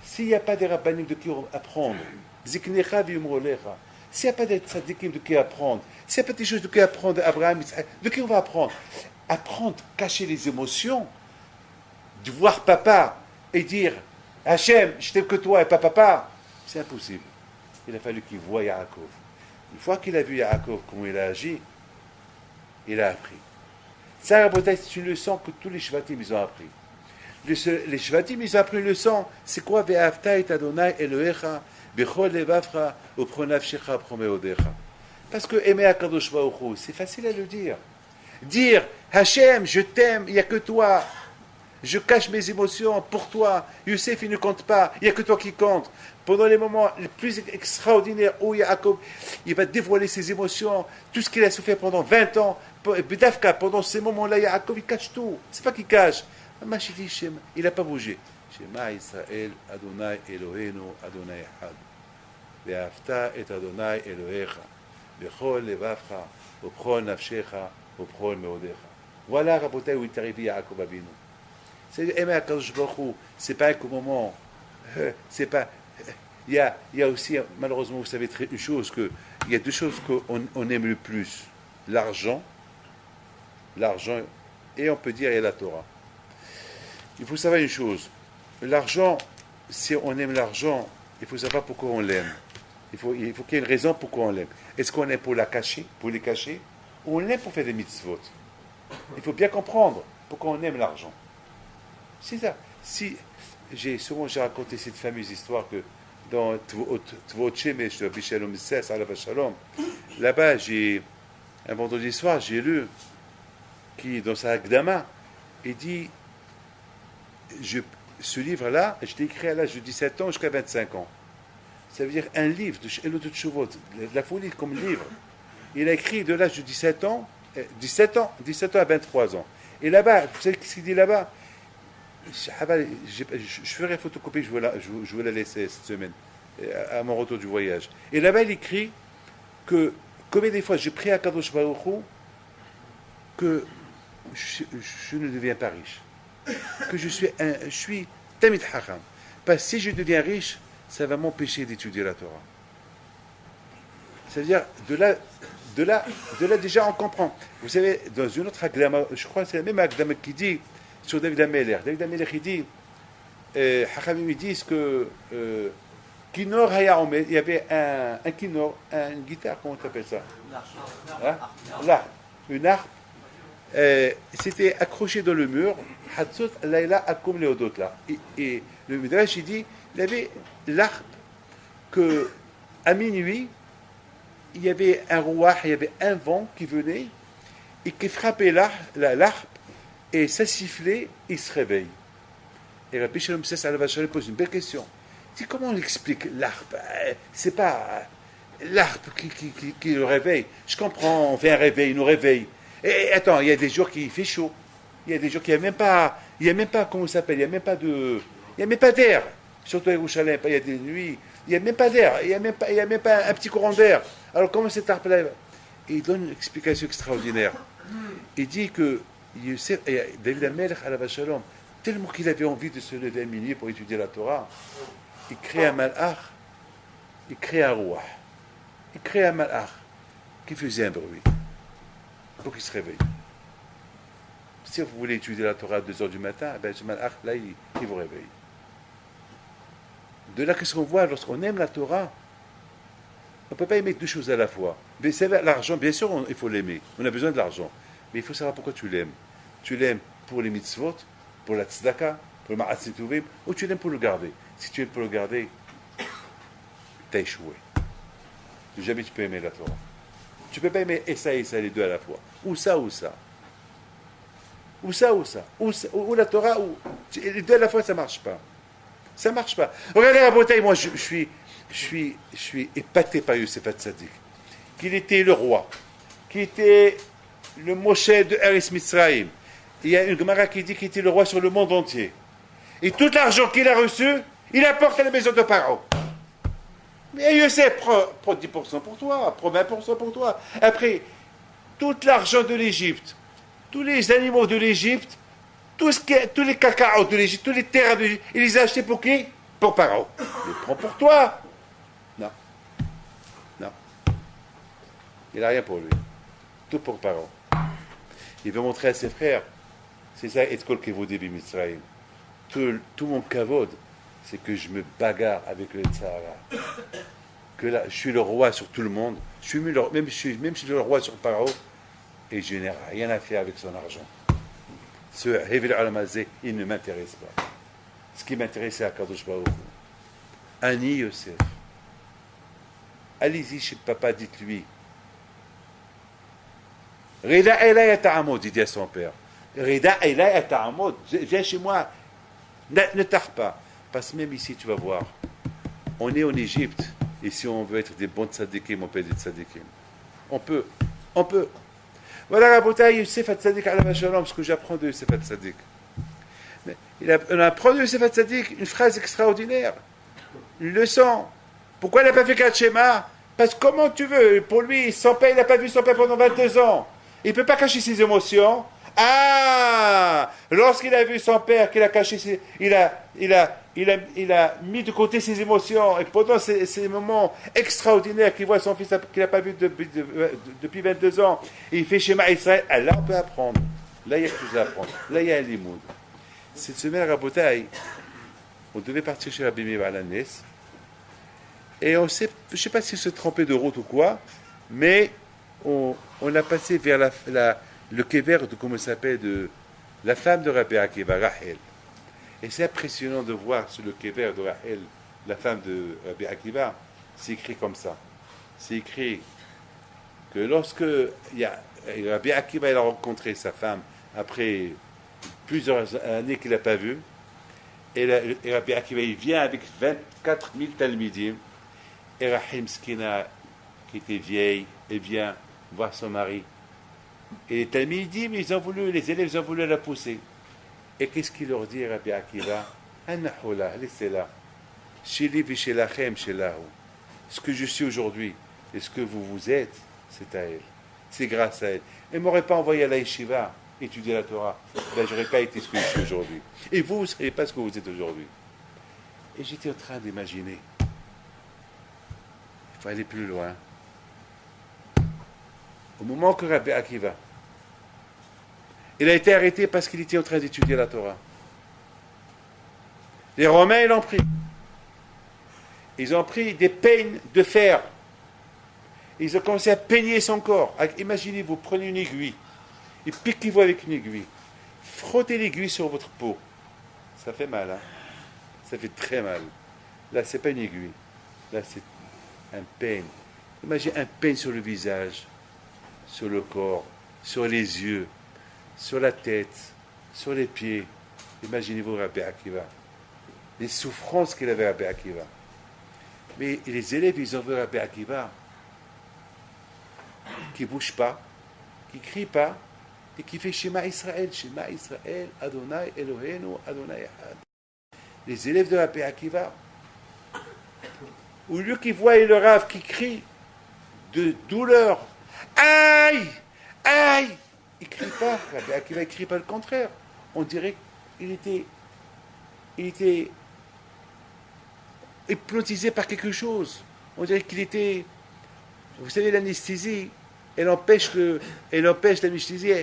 S'il n'y a pas des rabbiniques de qui apprendre, s'il n'y a pas des tzadikim de qui apprendre, s'il n'y a pas des choses de qui apprendre, Abraham, de qui on va apprendre? Apprendre, cacher les émotions, de voir papa et dire Hachem, je t'aime que toi et pas papa, c'est impossible. Il a fallu qu'il voie Yaakov. Une fois qu'il a vu Yaakov, comment il a agi, il a appris. Ça, c'est une leçon que tous les Shvatim ils ont appris. Les Shvatim ils ont appris une leçon. C'est quoi Ve'afta et Adonai Elohecha bechol levavcha upronavshecha promeodecha. Parce que aimer Akadosh Baruch Hu, c'est facile à le dire. Dire Hachem, je t'aime, il n'y a que toi. Je cache mes émotions pour toi. Youssef, il ne compte pas. Il n'y a que toi qui compte. Pendant les moments les plus extraordinaires où Yaakov, il va dévoiler ses émotions, tout ce qu'il a souffert pendant 20 ans. Bedavka, pendant ces moments-là, Yaakov, il cache tout. C'est pas qu'il cache. Il n'a pas bougé. Shema Israël, Adonai Eloheinu, Adonai Echad. Ve'afta et Adonai Elohecha. Bechol levavcha, uprol nafshecha, uprol meodecha. Voilà, Rabotai, où il est arrivé Yaakov Abinu. C'est aimer Akadosh Baruch Hu. C'est pas un moment. C'est pas. Il y a aussi, malheureusement, vous savez une chose, il y a deux choses qu'on aime le plus. L'argent, et on peut dire, et la Torah. Il faut savoir une chose. L'argent, si on aime l'argent, il faut savoir pourquoi on l'aime. Il faut qu'il y ait une raison pourquoi on l'aime. Est-ce qu'on l'aime pour les cacher, ou on l'aime pour faire des mitzvot? Il faut bien comprendre pourquoi on aime l'argent. C'est ça. J'ai raconté cette fameuse histoire que dans Tvot Shemesh de Rabbi Shalom Sess, Alav Shalom, là-bas, un vendredi soir, j'ai lu qui, dans sa Akdama, il dit ce livre-là, je l'ai écrit à l'âge de 17 ans jusqu'à 25 ans. Ça veut dire un livre de Elot de Tshuvot, de la folie comme livre. Il a écrit de l'âge de 17 ans à 23 ans. Et là-bas, vous savez ce qu'il dit là-bas? Je ferai photocopie, je vais la laisser cette semaine, à mon retour du voyage. Et là-bas, il écrit que, combien des fois j'ai prié à Kadosh Baruch Hu, que je ne deviens pas riche. Que je suis Tamid Hacham. Parce que si je deviens riche, ça va m'empêcher d'étudier la Torah. C'est-à-dire, de là, déjà, on comprend. Vous savez, dans une autre Agdama, je crois que c'est la même Agdama qui dit, sur David Ameler. David Ameler, il dit, Hachamim, ils disent que Kinor Haya Omed, il y avait un Kinor, une guitare, comment on appelle ça? Une harpe. C'était accroché dans le mur, Hatzot Laila Akum Leodot là. Et le Midrash, il dit, il y avait l'harpe que, à minuit, il y avait un roi, il y avait un vent qui venait et qui frappait l'harpe. Et ça sifflait, il se réveille. Et Rabbi Shalom Sess Alav Shalom pose une belle question. Il dit, comment on explique l'harpe? C'est pas. l'arbre qui le réveille. Je comprends, on fait un réveil, il nous réveille. Et attends, il y a des jours qui il fait chaud. Il y a des jours qui il n'y a même pas, comment ça s'appelle, il n'y a même pas d'air. Surtout à Yerushalayim, il y a des nuits, il n'y a même pas d'air, il n'y a même pas un petit courant d'air. Alors comment cet arbre-là? Il donne une explication extraordinaire. Il dit que David Amelech, alav shalom, tellement qu'il avait envie de se lever à minuit pour étudier la Torah, il crée un malach, il crée un roi, il crée un malach qui faisait un bruit pour qu'il se réveille. Si vous voulez étudier la Torah à 2 heures du matin, ben, ce malach là, il vous réveille. De là, qu'est-ce qu'on voit lorsqu'on aime la Torah? On ne peut pas aimer 2 choses à la fois. Mais c'est l'argent, bien sûr, il faut l'aimer. On a besoin de l'argent. Mais il faut savoir pourquoi tu l'aimes. Tu l'aimes pour les mitzvot, pour la tzedaka, pour le ma'atzit tovim, ou tu l'aimes pour le garder. Si tu aimes pour le garder, tu as échoué. Jamais tu peux aimer la Torah. Tu ne peux pas aimer et ça, les deux à la fois. Ou ça, ou ça. Ou ça, ou ça. Ou la Torah, ou... Les deux à la fois, ça ne marche pas. Ça ne marche pas. Regardez la bouteille, moi, je suis épaté par Yosef Hatzadik. Qu'il était le roi, qu'il était le Moshe de Eretz Mitzrayim. Il y a une Gemara qui dit qu'il était le roi sur le monde entier. Et tout l'argent qu'il a reçu, il apporte à la maison de Paro. Mais Yosef, prends 10% pour toi, prends 20% pour toi. Après, tout l'argent de l'Égypte, tous les animaux de l'Égypte, tous les cacao de l'Égypte, tous les terrains de l'Égypte, il les a achetés pour qui? Pour Paro. Il les prend pour toi. Non. Non. Il n'a rien pour lui. Tout pour Paro. Il veut montrer à ses frères. C'est ça, Etkol Kevod Ebi Mitzrayim. Tout mon kavod, c'est que je me bagarre avec le Tzahara. Que là, je suis le roi sur tout le monde. Même si je suis le roi sur Paro, et je n'ai rien à faire avec son argent. Ce Hevel Alamazé, il ne m'intéresse pas. Ce qui m'intéresse, c'est Akadosh Baruch Hu. Ani Yosef. Allez-y chez papa, dites-lui. Rida Elay Ta'amod, il dit à son père. Rida Elay Ta'amod, viens chez moi. Ne tarde pas. Parce que même ici, tu vas voir. On est en Égypte. Et si on veut être des bons tzadikim, on peut être des tzadikim. On peut. Voilà, Rabotai, Yosef Hatzadik, alav shalom, ce que j'apprends de Yosef Hatzadik. On apprend de Yosef Hatzadik une phrase extraordinaire. Une leçon. Pourquoi il n'a pas fait Kriyat Shema? Parce que comment tu veux? Pour lui, son père, il n'a pas vu son père pendant 22 ans. Il ne peut pas cacher ses émotions. Ah! Lorsqu'il a vu son père, qu'il a caché il a mis de côté ses émotions. Et pendant ces moments extraordinaires qu'il voit son fils qu'il n'a pas vu depuis 22 ans, et il fait Shema Israël, là on peut apprendre. Là il y a quelque chose à apprendre. Là il y a un limoud. Cette semaine à Rabotai, on devait partir chez Rabbi Meir Alanes. Et je ne sais pas si se tromper de route ou quoi, mais on a passé vers le kever de, comment ça s'appelle, de la femme de Rabbi Akiva, Rachel. Et c'est impressionnant de voir sur le kever de Rachel, la femme de Rabbi Akiva, c'est écrit comme ça. C'est écrit que lorsque Rabbi Akiva il a rencontré sa femme après plusieurs années qu'il n'a pas vue, et Rabbi Akiva il vient avec 24 000 talmidim, et Rachel Skina, qui était vieille, elle vient voir son mari. Et les talmidim, les élèves ont voulu la pousser. Et qu'est-ce qu'il leur dit, Rabbi Akiva? Anahoula, laissez-la. Sheli vishelachem shelahu. Ce que je suis aujourd'hui et ce que vous êtes, c'est à elle. C'est grâce à elle. Elle ne m'aurait pas envoyé à la yeshiva étudier la Torah. Ben, je n'aurais pas été ce que je suis aujourd'hui. Et vous ne serez pas ce que vous êtes aujourd'hui. Et j'étais en train d'imaginer. Il faut aller plus loin. Au moment que Rabbi Akiva, il a été arrêté parce qu'il était en train d'étudier la Torah. Les Romains, ils l'ont pris. Ils ont pris des peignes de fer. Ils ont commencé à peigner son corps. Imaginez, vous prenez une aiguille et piquez-vous avec une aiguille. Frottez l'aiguille sur votre peau. Ça fait mal, hein? Ça fait très mal. Là, ce n'est pas une aiguille. Là, c'est un peigne. Imaginez un peigne sur le visage, sur le corps, sur les yeux, sur la tête, sur les pieds. Imaginez-vous Rabbi Akiva. Les souffrances qu'il avait Rabbi Akiva. Mais les élèves, ils ont vu Rabbi Akiva. qui ne bouge pas, qui ne crie pas, et qui fait Shema Israël, Adonai Eloheinu, Adonai Echad. Les élèves de la Akiva, au lieu qu'ils voient le Rav qui crie de douleur, aïe, aïe, il ne crie pas, Rabbi Akiva ne crie pas, le contraire. On dirait qu'il était hypnotisé par quelque chose. On dirait qu'il était, vous savez, l'anesthésie, elle empêche l'anesthésie,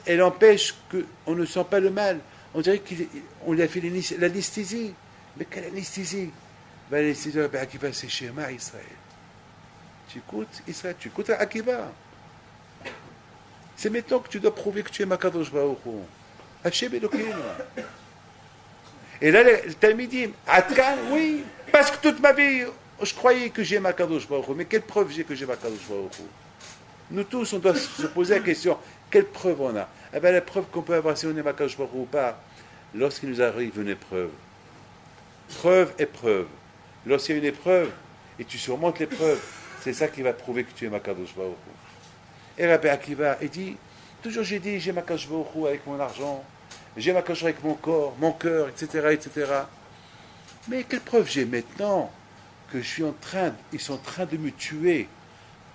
elle empêche qu'on ne sent pas le mal. On dirait qu'on lui a fait l'anesthésie. Mais quelle anesthésie? L'anesthésie de Rabbi Akiva, c'est Shema Israël. Tu écoutes Israël, tu écoutes Akiva. C'est maintenant que tu dois prouver que tu es Makadosh Baruch Hu. Hashem Elokeinu. Et là, le Talmidim, Atkan, oui, parce que toute ma vie, je croyais que j'ai Makadosh Baruch Hu. Mais quelle preuve j'ai que j'ai Makadosh Baruch Hu? Nous tous, on doit se poser la question, quelle preuve on a? Eh bien, la preuve qu'on peut avoir si on est Makadosh Baruch Hu ou pas, lorsqu'il nous arrive une épreuve. Preuve, épreuve. Lorsqu'il y a une épreuve, et tu surmontes l'épreuve, c'est ça qui va prouver que tu es Makadosh Baruch Hu. Et Rabbi Akiva, il dit, toujours j'ai dit, j'ai Makadosh Baruch Hu avec mon argent, j'ai Makadosh avec mon corps, mon cœur, etc., etc. Mais quelle preuve j'ai maintenant que ils sont en train de me tuer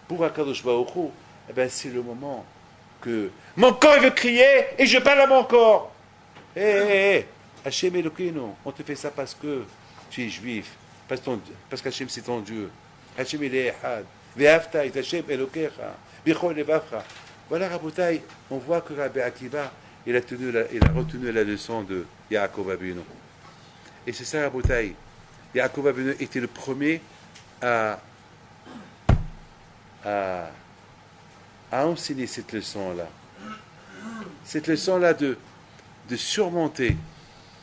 pour Akadosh Baruch Hu? Eh bien, c'est le moment que mon corps il veut crier et je parle à mon corps. Hé, Hashem Elokeinu, on te fait ça parce que tu es juif, parce qu'Hashem c'est ton Dieu. Hashem il est Echad. Ve'afta et Hashem Elokecha. Bichol levavcha. Voilà, Rabotai, on voit que Rabbi Akiva, il a retenu la leçon de Yaakov Avinu. Et c'est ça, Rabotai. Yaakov Avinu était le premier à enseigner cette leçon-là. Cette leçon-là de surmonter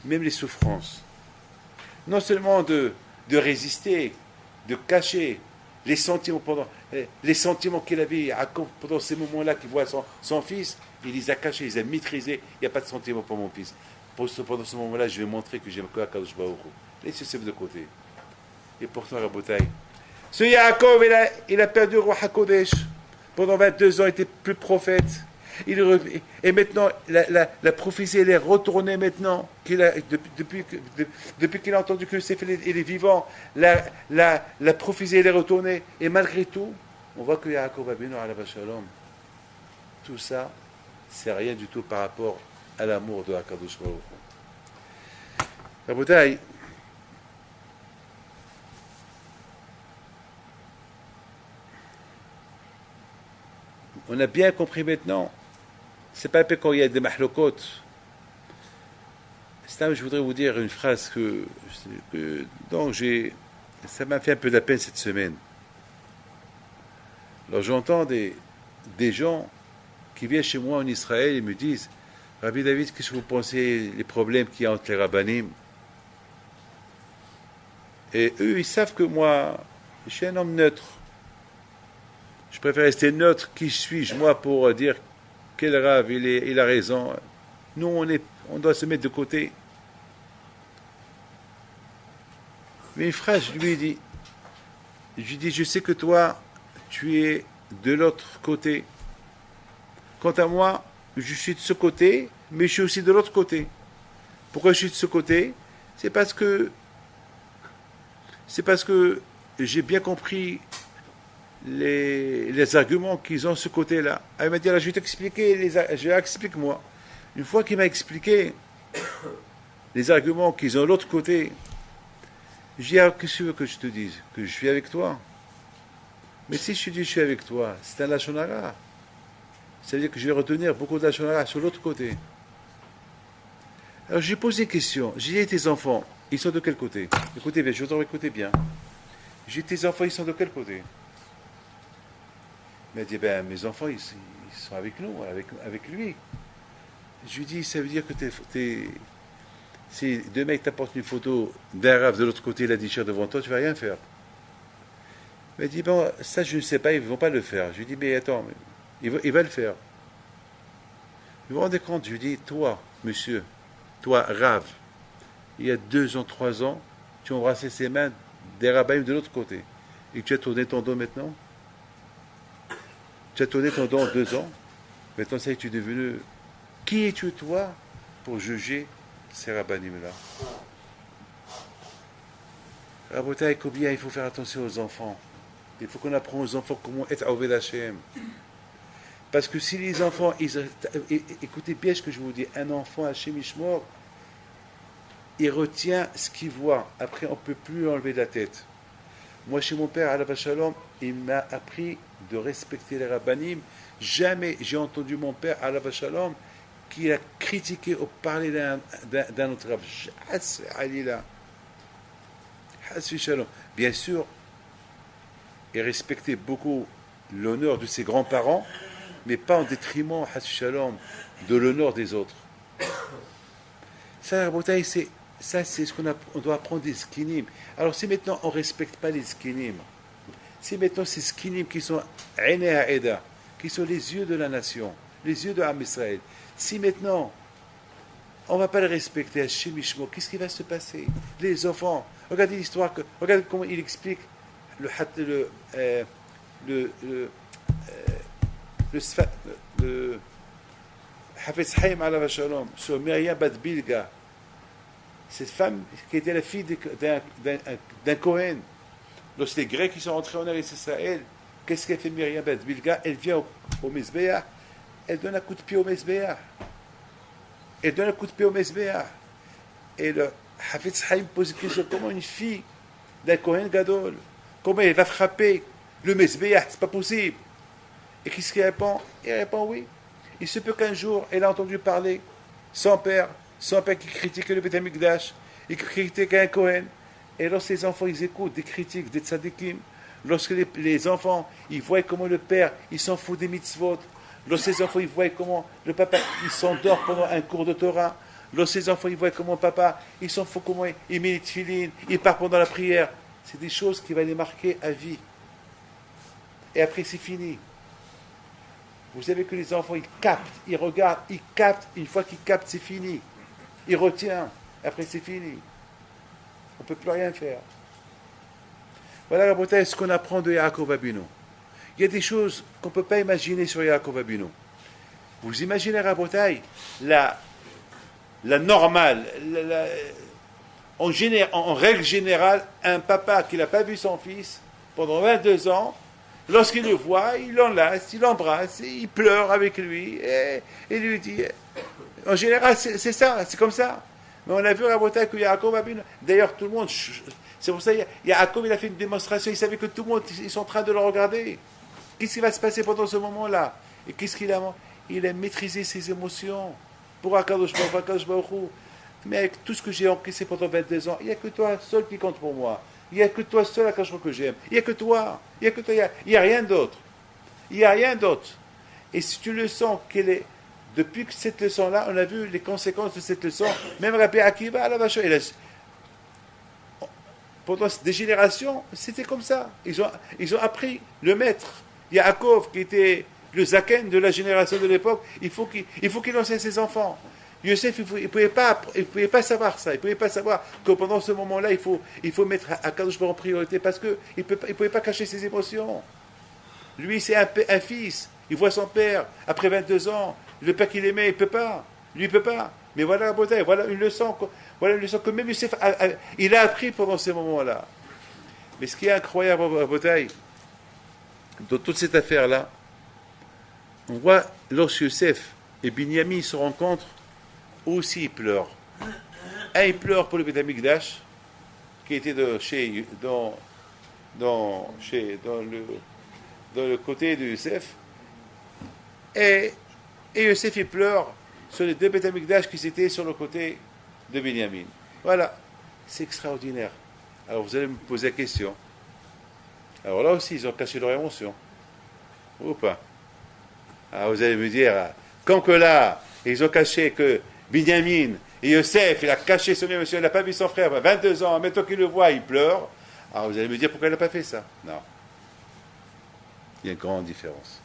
même les souffrances. Non seulement de résister, de cacher les sentiments qu'il avait pendant ces moments-là qu'il voit son fils, il les a cachés, il les a maîtrisés. Il n'y a pas de sentiments pour mon fils. Pendant ce moment-là, je vais montrer que j'aime que Akadosh Baruch Hu. Laissez ça de côté. Et pourtant, Rabotai, ce Yaakov, il a perdu le roi HaKodesh. Pendant 22 ans, il était plus prophète. Et maintenant, la prophétie, elle est retournée maintenant. Depuis qu'il a entendu que le Sefer il est vivant, la prophétie, elle est retournée. Et malgré tout, on voit que Yaakov Avinu, alav shalom, tout ça, c'est rien du tout par rapport à l'amour de Akadosh Baruch Hu. Rabotai, on a bien compris maintenant. C'est pas un peu quand il y a des mahlokot. Je voudrais vous dire une phrase ça m'a fait un peu de la peine cette semaine. Alors j'entends des gens qui viennent chez moi en Israël et me disent, Rabbi David, qu'est-ce que vous pensez les problèmes qu'il y a entre les rabbanim? Et eux, ils savent que moi, je suis un homme neutre. Je préfère rester neutre. Qui suis-je, moi, pour dire quel Rav, il a raison. Nous, on doit se mettre de côté. Mais une phrase, je lui dis, je sais que toi, tu es de l'autre côté. Quant à moi, je suis de ce côté, mais je suis aussi de l'autre côté. Pourquoi je suis de ce côté? C'est parce que j'ai bien compris les arguments qu'ils ont de ce côté-là. Elle m'a dit, alors, je vais t'expliquer, explique-moi. Une fois qu'il m'a expliqué les arguments qu'ils ont de l'autre côté, je dis, alors, qu'est-ce que tu veux que je te dise? Que je suis avec toi? Mais si je te dis je suis avec toi, c'est un lachon hara. Ça veut dire que je vais retenir beaucoup de lachon hara sur l'autre côté. Alors j'ai posé une question. J'ai dit, tes enfants, ils sont de quel côté? Écoutez bien, je voudrais écouter bien. J'ai dit, tes enfants, ils sont de quel côté? Il m'a dit, mes enfants, ils sont avec nous, avec lui. Je lui dis, ça veut dire que si deux mecs t'apportent une photo d'un Rav de l'autre côté, il a dit cher devant toi, tu ne vas rien faire. Il m'a dit, ça je ne sais pas, ils ne vont pas le faire. Je lui dis, mais attends, il va le faire. Vous vous rendez compte? Je lui dis, toi, monsieur, toi, Rav, il y a 2 ans, 3 ans, tu as embrassé ses mains des rabbins de l'autre côté. Et tu as tourné ton dos maintenant? Tu as tourné ton dos en 2 ans. Maintenant, ça y est, tu es devenu... Qui es-tu, toi, pour juger ces rabbinim-là? Rabotai, combien il faut faire attention aux enfants. Il faut qu'on apprenne aux enfants comment être Oved Hashem. Parce que si les enfants, écoutez bien ce que je vous dis, un enfant Hashem Ishmor, il retient ce qu'il voit. Après, on ne peut plus enlever de la tête. Moi, chez mon père, Alav Shalom, il m'a appris de respecter les rabbanim. Jamais j'ai entendu mon père, Alav Shalom, qui a critiqué ou parlé d'un autre rab. Bien sûr, il respectait beaucoup l'honneur de ses grands-parents, mais pas en détriment, Shalom, de l'honneur des autres. Ça, c'est ce qu'on doit apprendre des skinim. Alors, si maintenant on ne respecte pas les skinim, si maintenant ces skinim qui sont Aine Ha'eda, qui sont les yeux de la nation, les yeux de Am Israël, si maintenant on ne va pas les respecter, Hashem Ishmo, qu'est-ce qui va se passer? Les enfants, regardez l'histoire, regardez comment il explique le Hafez Haïm Alav Shalom sur Myriam Bat Bilga, cette femme qui était la fille d'un Cohen. Lorsque les Grecs sont rentrés en Eretz Israël, qu'est-ce qu'elle fait Myriam Bat Bilga? Elle vient au Mezbeah, elle donne un coup de pied au Mezbeah. Elle donne un coup de pied au Mezbeah. Et le Hafez Haïm pose une question, comment une fille d'un Cohen Gadol, comment elle va frapper le Mezbeah? C'est pas possible. Et qu'est-ce qu'il répond? Il répond oui. Il se peut qu'un jour, elle a entendu parler, son père qui critiquait le Beth Amikdash, il critiquait un Cohen. Et lorsque les enfants, ils écoutent des critiques, des tzadikim, lorsque les enfants, ils voient comment le père, il s'en fout des mitzvot, lorsque les enfants, ils voient comment le papa, il s'endort pendant un cours de Torah, lorsque les enfants, ils voient comment papa, il s'en fout comment il met les tefilines, il part pendant la prière, c'est des choses qui vont les marquer à vie. Et après, c'est fini. Vous savez que les enfants, ils captent, ils regardent, ils captent. Une fois qu'ils captent, c'est fini. Ils retiennent. Après, c'est fini. On ne peut plus rien faire. Voilà, Rabotai, ce qu'on apprend de Yaakov Abinu. Il y a des choses qu'on ne peut pas imaginer sur Yaakov Abinu. Vous imaginez, Rabotai, la normale, en règle générale, un papa qui n'a pas vu son fils pendant 22 ans, lorsqu'il le voit, il l'enlace, il l'embrasse, il pleure avec lui, et lui dit, en général, c'est ça, c'est comme ça. Mais on a vu à Rabotai que Yaakov Abinu, d'ailleurs tout le monde, c'est pour ça que Yaakov il a fait une démonstration, il savait que tout le monde, ils sont en train de le regarder. Qu'est-ce qui va se passer pendant ce moment-là? Et qu'est-ce qu'il a? Il a maîtrisé ses émotions. Pour Akadosh Baruch Hu. Mais avec tout ce que j'ai encaissé pendant 22 ans, il n'y a que toi seul qui compte pour moi. Il n'y a que toi seul à Akadosh Baruch Hu que j'aime. Il n'y a que toi. Il n'y a que toi. Il n'y a rien d'autre. Il n'y a rien d'autre. Et si tu le sens qu'elle est... Depuis que cette leçon-là, on a vu les conséquences de cette leçon. Même Rabbi Akiva, la vache, pendant des générations, c'était comme ça. Ils ont appris le maître, Yaakov, qui était le zaken de la génération de l'époque. Il faut qu'il enseigne ses enfants. Yosef, il ne pouvait pas savoir ça. Il ne pouvait pas savoir que pendant ce moment-là, il faut mettre Akadosh Baruch Hu en priorité parce qu'il ne pouvait pas cacher ses émotions. Lui, c'est un fils. Il voit son père après 22 ans. Le père qu'il aimait, il ne peut pas. Lui, il ne peut pas. Mais voilà la beauté. Voilà une leçon que même Yosef il a appris pendant ces moments-là. Mais ce qui est incroyable à beauté, dans toute cette affaire-là, on voit lorsque Yosef et Binyamin se rencontrent, aussi ils pleurent. Un, il pleure pour le Beth Amikdash, qui était dans le côté de Yosef. Et Yosef, il pleure sur les deux Beth Amikdash qui étaient sur le côté de Binyamin. Voilà, c'est extraordinaire. Alors vous allez me poser la question. Alors là aussi, ils ont caché leur émotion. Ou pas? Alors vous allez me dire, quand que là, ils ont caché que Binyamin et Yosef, il a caché son émotion, il n'a pas vu son frère, 22 ans, maintenant qu'il le voit, il pleure. Alors vous allez me dire pourquoi il n'a pas fait ça? Non. Il y a une grande différence.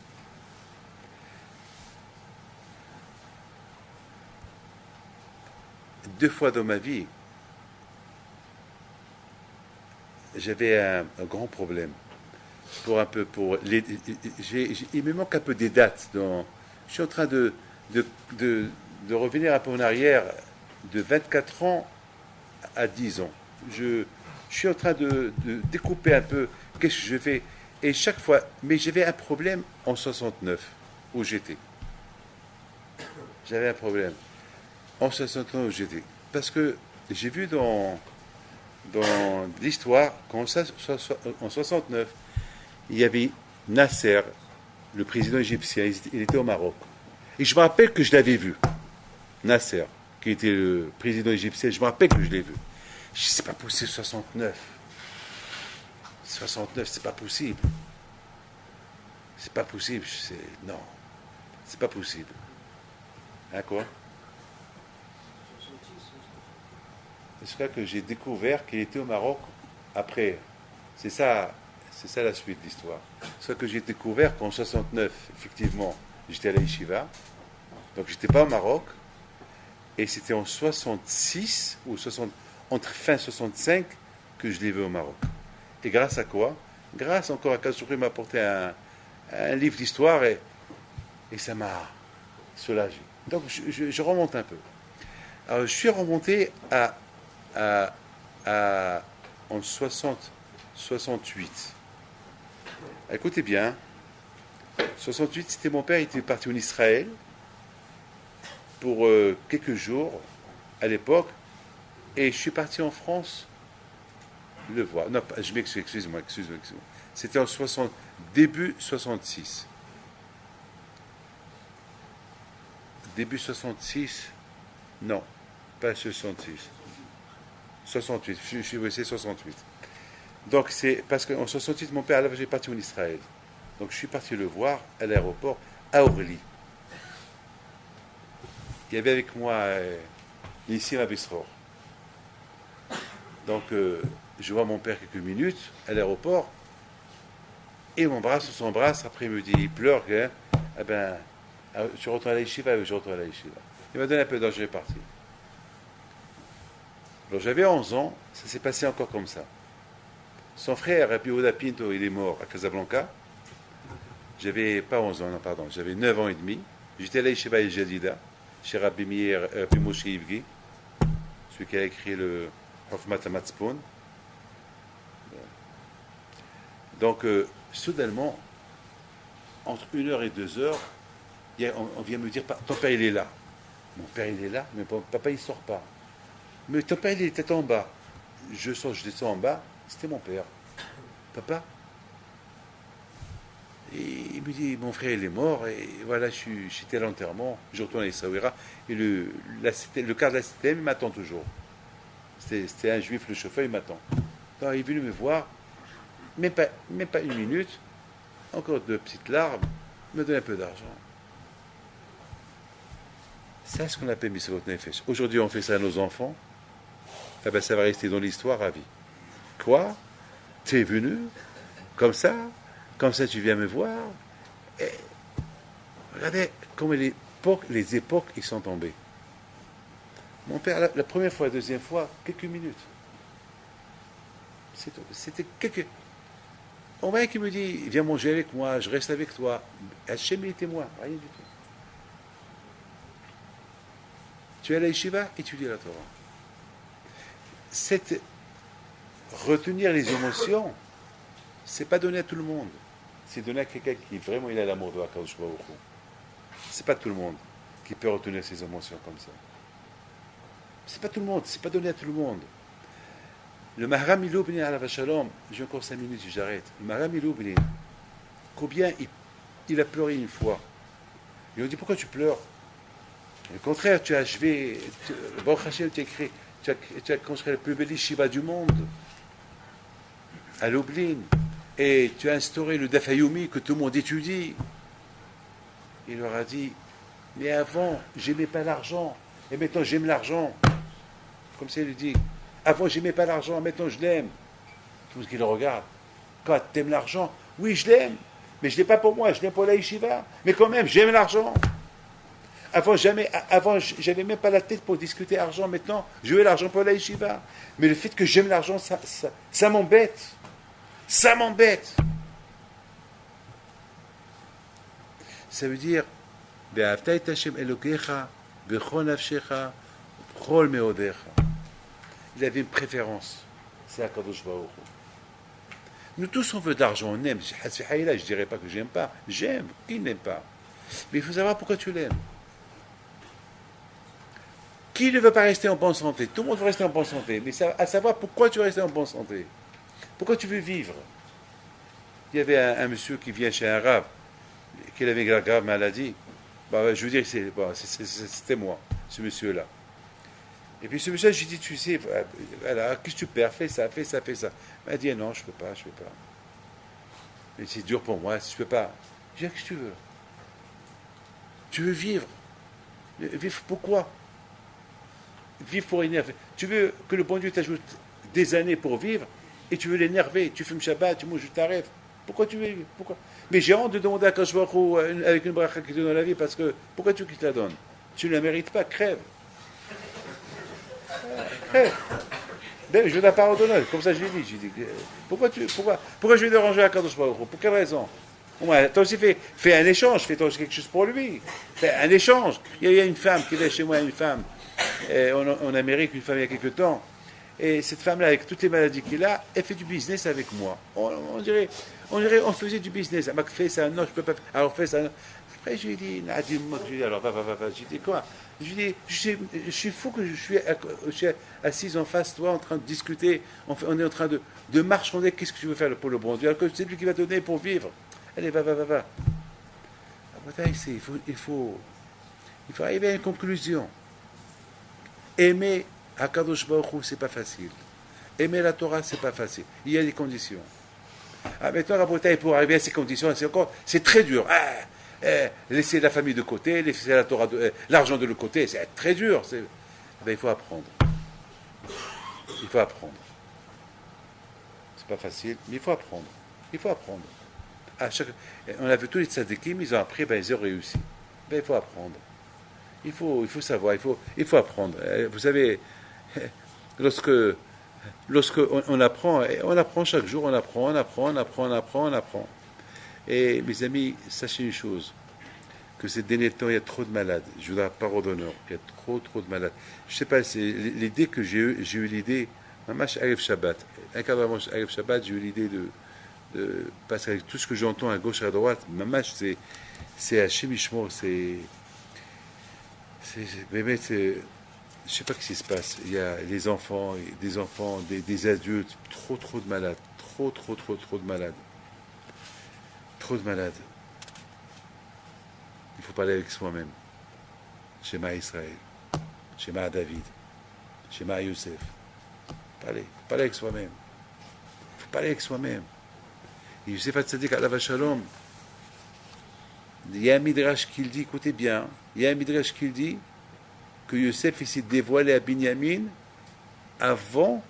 Deux fois dans ma vie, j'avais un grand problème. pour un peu, pour les, il me manque un peu des dates. Je suis en train de, de revenir un peu en arrière, de 24 ans à 10 ans. Je suis en train de découper un peu qu'est-ce que je fais. Et chaque fois, mais j'avais un problème en 69, où j'étais. J'avais un problème en 69 où j'étais. Parce que j'ai vu dans l'histoire qu'en 69, il y avait Nasser, le président égyptien, il était au Maroc. Et je me rappelle que je l'avais vu. Nasser, qui était le président égyptien, je me rappelle que je l'ai vu. Je dis, c'est pas possible, 69. 69, c'est pas possible. C'est pas possible. Non, c'est pas possible. Hein, quoi? C'est là que j'ai découvert qu'il était au Maroc après. C'est ça la suite de l'histoire. C'est ça que j'ai découvert qu'en 69, effectivement, j'étais à la Yeshiva. Donc j'étais pas au Maroc. Et c'était en 66 ou 60, entre fin 65 que je l'ai vu au Maroc. Et grâce à quoi? Grâce encore à Kazouri m'a apporté un livre d'histoire et ça m'a soulagé. Donc je remonte un peu. Alors je suis remonté en 68. Écoutez bien, 68, c'était mon père, il était parti en Israël pour quelques jours à l'époque, et je suis parti en France le voir. Non, je m'excuse, excusez-moi. C'était en début 66. Début 66, non, pas 66. 68, c'est 68. Donc c'est parce qu'en 68, mon père, j'ai parti en Israël. Donc je suis parti le voir à l'aéroport à Orly. Il y avait avec moi Nissim Abisror. Donc je vois mon père quelques minutes à l'aéroport et on s'embrasse, après il me dit, il pleure, hein, eh ben, tu retournes à la yeshiva, je retourne à la yeshiva. Il m'a donné un peu d'argent, je vais partir. Alors j'avais 11 ans, ça s'est passé encore comme ça. Son frère, Rabbi Oda Pinto, il est mort à Casablanca. J'avais pas 11 ans, non, pardon, j'avais 9 ans et demi. J'étais à la Yeshiva El Jadida, chez Rabbi Meir, Rabbi Moshe Ivgi, celui qui a écrit le Hofmat Hamatzpon. Donc, soudainement, entre 1 heure et 2 heures, on vient me dire, ton père il est là. Mon père il est là, mais papa il sort pas. Mais ton père il était en bas. Je descends en bas, c'était mon père. Papa. Et il me dit, mon frère il est mort, et voilà, j'étais à l'enterrement, je retourne à Essaouira, et le quart de la système, il m'attend toujours. C'était un juif, le chauffeur, il m'attend. Donc il est venu me voir, même pas 1 minute, encore 2 petites larmes, me donne un peu d'argent. C'est ce qu'on appelle Misrot Nefesh. Aujourd'hui, on fait ça à nos enfants, eh ben, ça va rester dans l'histoire à vie. Quoi? Tu es venu comme ça tu viens me voir. Et regardez comment les époques, ils sont tombées. Mon père, la première fois, la deuxième fois, quelques minutes. C'était quelques... On va qui me dit, viens manger avec moi, je reste avec toi. Hachem, il était moi, rien du tout. Tu es à la yeshiva, étudie la Torah. Retenir les émotions, c'est pas donné à tout le monde. C'est donné à quelqu'un qui vraiment il a l'amour de Akadosh Baruch Hu. C'est pas tout le monde qui peut retenir ses émotions comme ça. C'est pas tout le monde, c'est pas donné à tout le monde. Le Maharam Iloubni Alav Shalom, j'ai encore 5 minutes et j'arrête. Le Maharam Iloubni, combien il a pleuré une fois. Il lui dit, pourquoi tu pleures? Au contraire, tu as achevé, Baruch Hashem, tu as construit la plus belle yeshiva du monde, à Lublin, et tu as instauré le Daf Yomi que tout le monde étudie. Il leur a dit, mais avant, j'aimais pas l'argent, et maintenant j'aime l'argent. Comme ça, il lui dit, avant, j'aimais pas l'argent, maintenant je l'aime. Tout ce qu'il regarde. Quand tu aimes l'argent, oui, je l'aime, mais je ne l'ai pas pour moi, je l'aime pour la yeshiva. Mais quand même, j'aime l'argent. Avant, j'avais même pas la tête pour discuter argent. Maintenant, je veux l'argent pour la yeshiva. Mais le fait que j'aime l'argent, ça m'embête. Ça m'embête. Ça veut dire, Be'ahavta et Hashem Elokecha, Bechol nafshecha, Bechol meodecha. Il avait une préférence. C'est Akadosh Baruch Hu. Nous tous, on veut d'argent, on aime. Je ne dirais pas que j'aime pas. J'aime. Qui n'aime pas? Mais il faut savoir pourquoi tu l'aimes. Qui ne veut pas rester en bonne santé? Tout le monde veut rester en bonne santé. Mais à savoir pourquoi tu veux rester en bonne santé. Pourquoi tu veux vivre? Il y avait un monsieur qui vient chez un rave, qui avait une grave maladie. Je veux dire, c'était moi, ce monsieur-là. Et puis ce monsieur, je lui dis, tu sais, voilà, qu'est-ce que tu perds? Fais ça, fais ça, fais ça. Il m'a dit, non, je ne peux pas. Mais c'est dur pour moi, je ne peux pas. Je dis, qu'est-ce que tu veux? Tu veux vivre. Vivre pourquoi? Vivre pour énerver. Tu veux que le bon Dieu t'ajoute des années pour vivre et tu veux l'énerver. Tu fumes Shabbat, tu manges, je t'arrête. Pourquoi tu veux vivre? Pourquoi? Mais j'ai honte de demander à Kadosh Baruch Hu avec une bracha qui te donne la vie parce que pourquoi tu te la donnes? Tu ne la mérites pas, crève. Crève. Ben, je veux la parole d'honneur, comme ça je l'ai dit. J'ai dit pourquoi je vais déranger à Kadosh Baruch Hu? Pour quelle raison? Ouais, toi aussi fais un échange, fais toi aussi quelque chose pour lui. Fais un échange. Il y a une femme qui est chez moi, une femme en Amérique, une femme il y a quelque temps. Et cette femme-là, avec toutes les maladies qu'elle a, elle fait du business avec moi. On dirait, on faisait du business. Elle m'a fait ça, non, je peux pas. Alors fais ça. Après, je lui ai dit, alors va. Je lui ai dit quoi? Je lui ai dit, je suis fou que je suis assise en face de toi, en train de discuter. On est en train de marchander. Qu'est-ce que tu veux faire pour le bon Dieu? Alors que c'est lui qui va donner pour vivre. Allez, va. Il faut arriver à une conclusion. Aimer Akadosh Baruch Hu, c'est pas facile. Aimer la Torah, c'est pas facile. Il y a des conditions. Maintenant, Rabotai, pour arriver à ces conditions, c'est très dur. Laisser la famille de côté, laisser la Torah, l'argent de l'autre côté, c'est très dur. Il faut apprendre. C'est pas facile, mais il faut apprendre. On a vu tous les tzadikim, ils ont appris, ils ont réussi. Il faut apprendre. Il faut savoir, il faut apprendre. Vous savez, lorsque on apprend chaque jour, on apprend. Et mes amis, sachez une chose, que ces derniers temps, il y a trop de malades. Je vous donne la parole d'honneur. Il y a trop de malades. Je ne sais pas, c'est l'idée que j'ai eu l'idée, Mamash Arif Shabbat. Un quart d'avant Arif Shabbat, j'ai eu l'idée de passer avec tout ce que j'entends à gauche et à droite. Mamash, c'est Hachem Ishmor, je ne sais pas ce qui se passe. Il y a des enfants, des adultes, trop de malades. Trop de malades. Trop de malades. Il faut parler avec soi-même. Shema Israël. Shema David. Shema Youssef. Parler avec soi-même. Il faut parler avec soi-même. Et Youssef Hatzadik Alav Shalom, il y a un midrash qui le dit, écoutez bien, il y a un midrash qui le dit que Youssef s'est dévoilé à Binyamin avant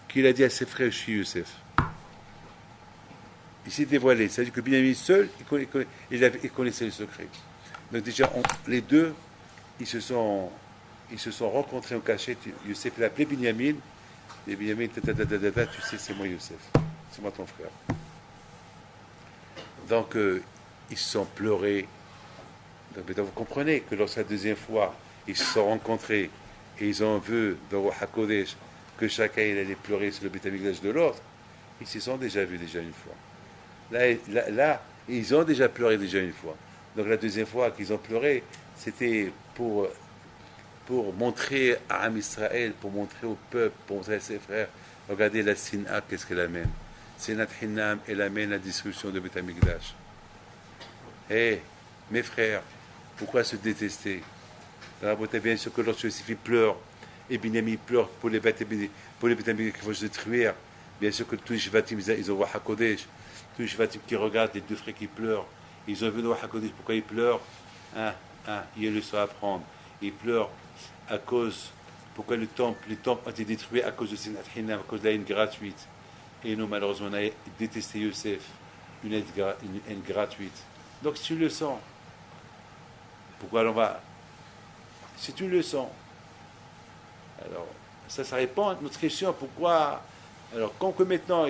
qu'il a dit à ses frères, je suis Youssef. Il s'est dévoilé, c'est-à-dire que Binyamin seul, il connaissait le secret. Donc déjà, les deux, ils se sont rencontrés en cachette. Youssef l'a appelé Binyamin, et Binyamin, tu sais, c'est moi Youssef, c'est moi ton frère. Donc, ils se sont pleurés. Donc, vous comprenez que lorsque la deuxième fois, ils se sont rencontrés et ils ont vu dans Ruach HaKodesh que chacun il allait pleurer sur le Beit HaMikdash de l'autre, ils se sont déjà vus une fois. Là, ils ont déjà pleuré une fois. Donc la deuxième fois qu'ils ont pleuré, c'était pour montrer à Am Israël, pour montrer au peuple, pour montrer à ses frères, regardez la Sin'a, qu'est-ce qu'elle amène. Sinat Hinam, elle amène la destruction de Beit HaMikdash. Mes frères, pourquoi se détester? Bien sûr que lorsque Yosef pleure, et Binyamin pleure pour les Beit HaMikdash qu'il faut se détruire, bien sûr que tous les Shvatim, ils ont Ruach HaKodesh, tous les Shvatim qui regardent les deux frères qui pleurent, ils ont vu le Ruach HaKodesh, pourquoi ils pleurent? Il y a le leçon à apprendre. Ils pleurent à cause, pourquoi les temples ont été détruits à cause de Sinat Hinam, à cause de la haine gratuite. Et nous, malheureusement, on a détesté Yosef, une haine gratuite. Donc c'est une leçon. Pourquoi on va... C'est une leçon. Alors, ça répond à notre question. Pourquoi... Alors, comme que maintenant,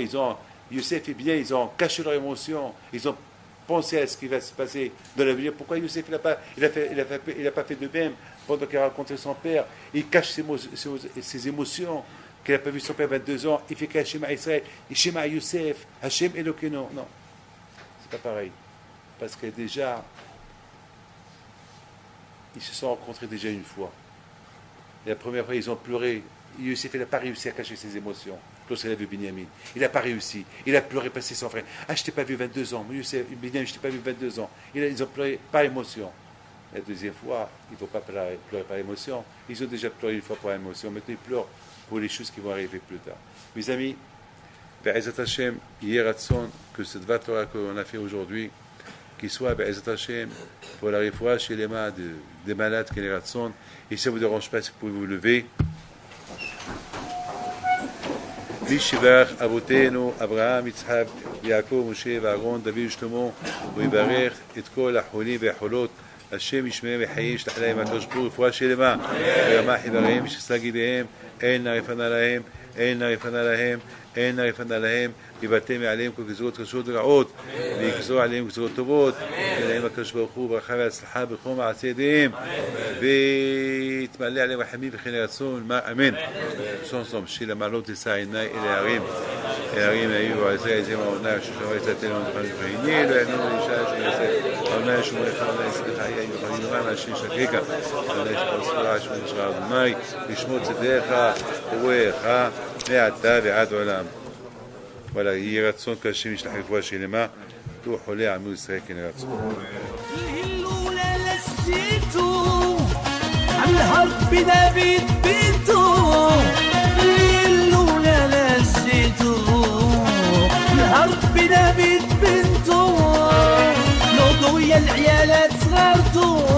Youssef et bien, ils ont caché leur émotion, ils ont penser à ce qui va se passer dans l'avenir. Pourquoi Youssef il n'a pas fait de même pendant qu'il a rencontré son père? Il cache ses émotions, qu'il n'a pas vu son père 22 ans. Il fait qu'un Shema Israël, Shema Youssef, Hashem Elokeinu. Non, c'est pas pareil. Parce que déjà, ils se sont rencontrés déjà une fois. Et la première fois, ils ont pleuré. Youssef, il n'a pas réussi à cacher ses émotions lorsqu'il a vu Binyamin. Il n'a pas réussi. Il a pleuré parce que son frère. Ah, je t'ai pas vu 22 ans. Youssef, Binyamin, je t'ai pas vu 22 ans. Ils ont pleuré par émotion. La deuxième fois, il ne faut pas pleurer par émotion. Ils ont déjà pleuré une fois par émotion. Maintenant, ils pleurent pour les choses qui vont arriver plus tard. Mes amis, Be'ezat Hashem, hier Ratson, que cette Torah qu'on a fait aujourd'hui, qu'il soit Be'ezat Hashem pour la refoua chez les mains des malades qui les Ratson. Et si ça ne vous dérange pas, si vous pouvez vous lever. וישבח אבותינו אברהם, יצחק, יעקב, משה ואהרון, דוד ושלמה, ויברך את כל החולים והחולות, השם ישמעם וחיים, ישלח להם הקדוש ברוך הוא רפואה שלמה, וירמח איבריהם ושסה גידיהם, אין נא רפנה להם, אין נא רפנה להם, אין נא רפנה להם, יבטל מעליהם כל גזרות קשות ורעות, ויגזור עליהם גזרות טובות, ולהם הקדוש ברוך הוא ברכה והצלחה בכל מעשי ידיהם, ויתמלא עליהם רחמים וכן רצון, אמן. Ensemble, chez la malote de Saïna et les Harim. Les Harim, il y a eu à Zé, on a acheté un tellement de familles. Le Harim, on a acheté un tellement de familles. On a acheté un מאי, לשמות צדדיך ורואיך מעתה ועד עולם. וואלה, יהי רצון כשם ישלח רפואה שלמה, הוא חולה עמו ישראל כן רצון. الهرب نبيت بنتو اللولا لزيتو الهرب نبيت بنتو لو ضويا العيالات صغرتو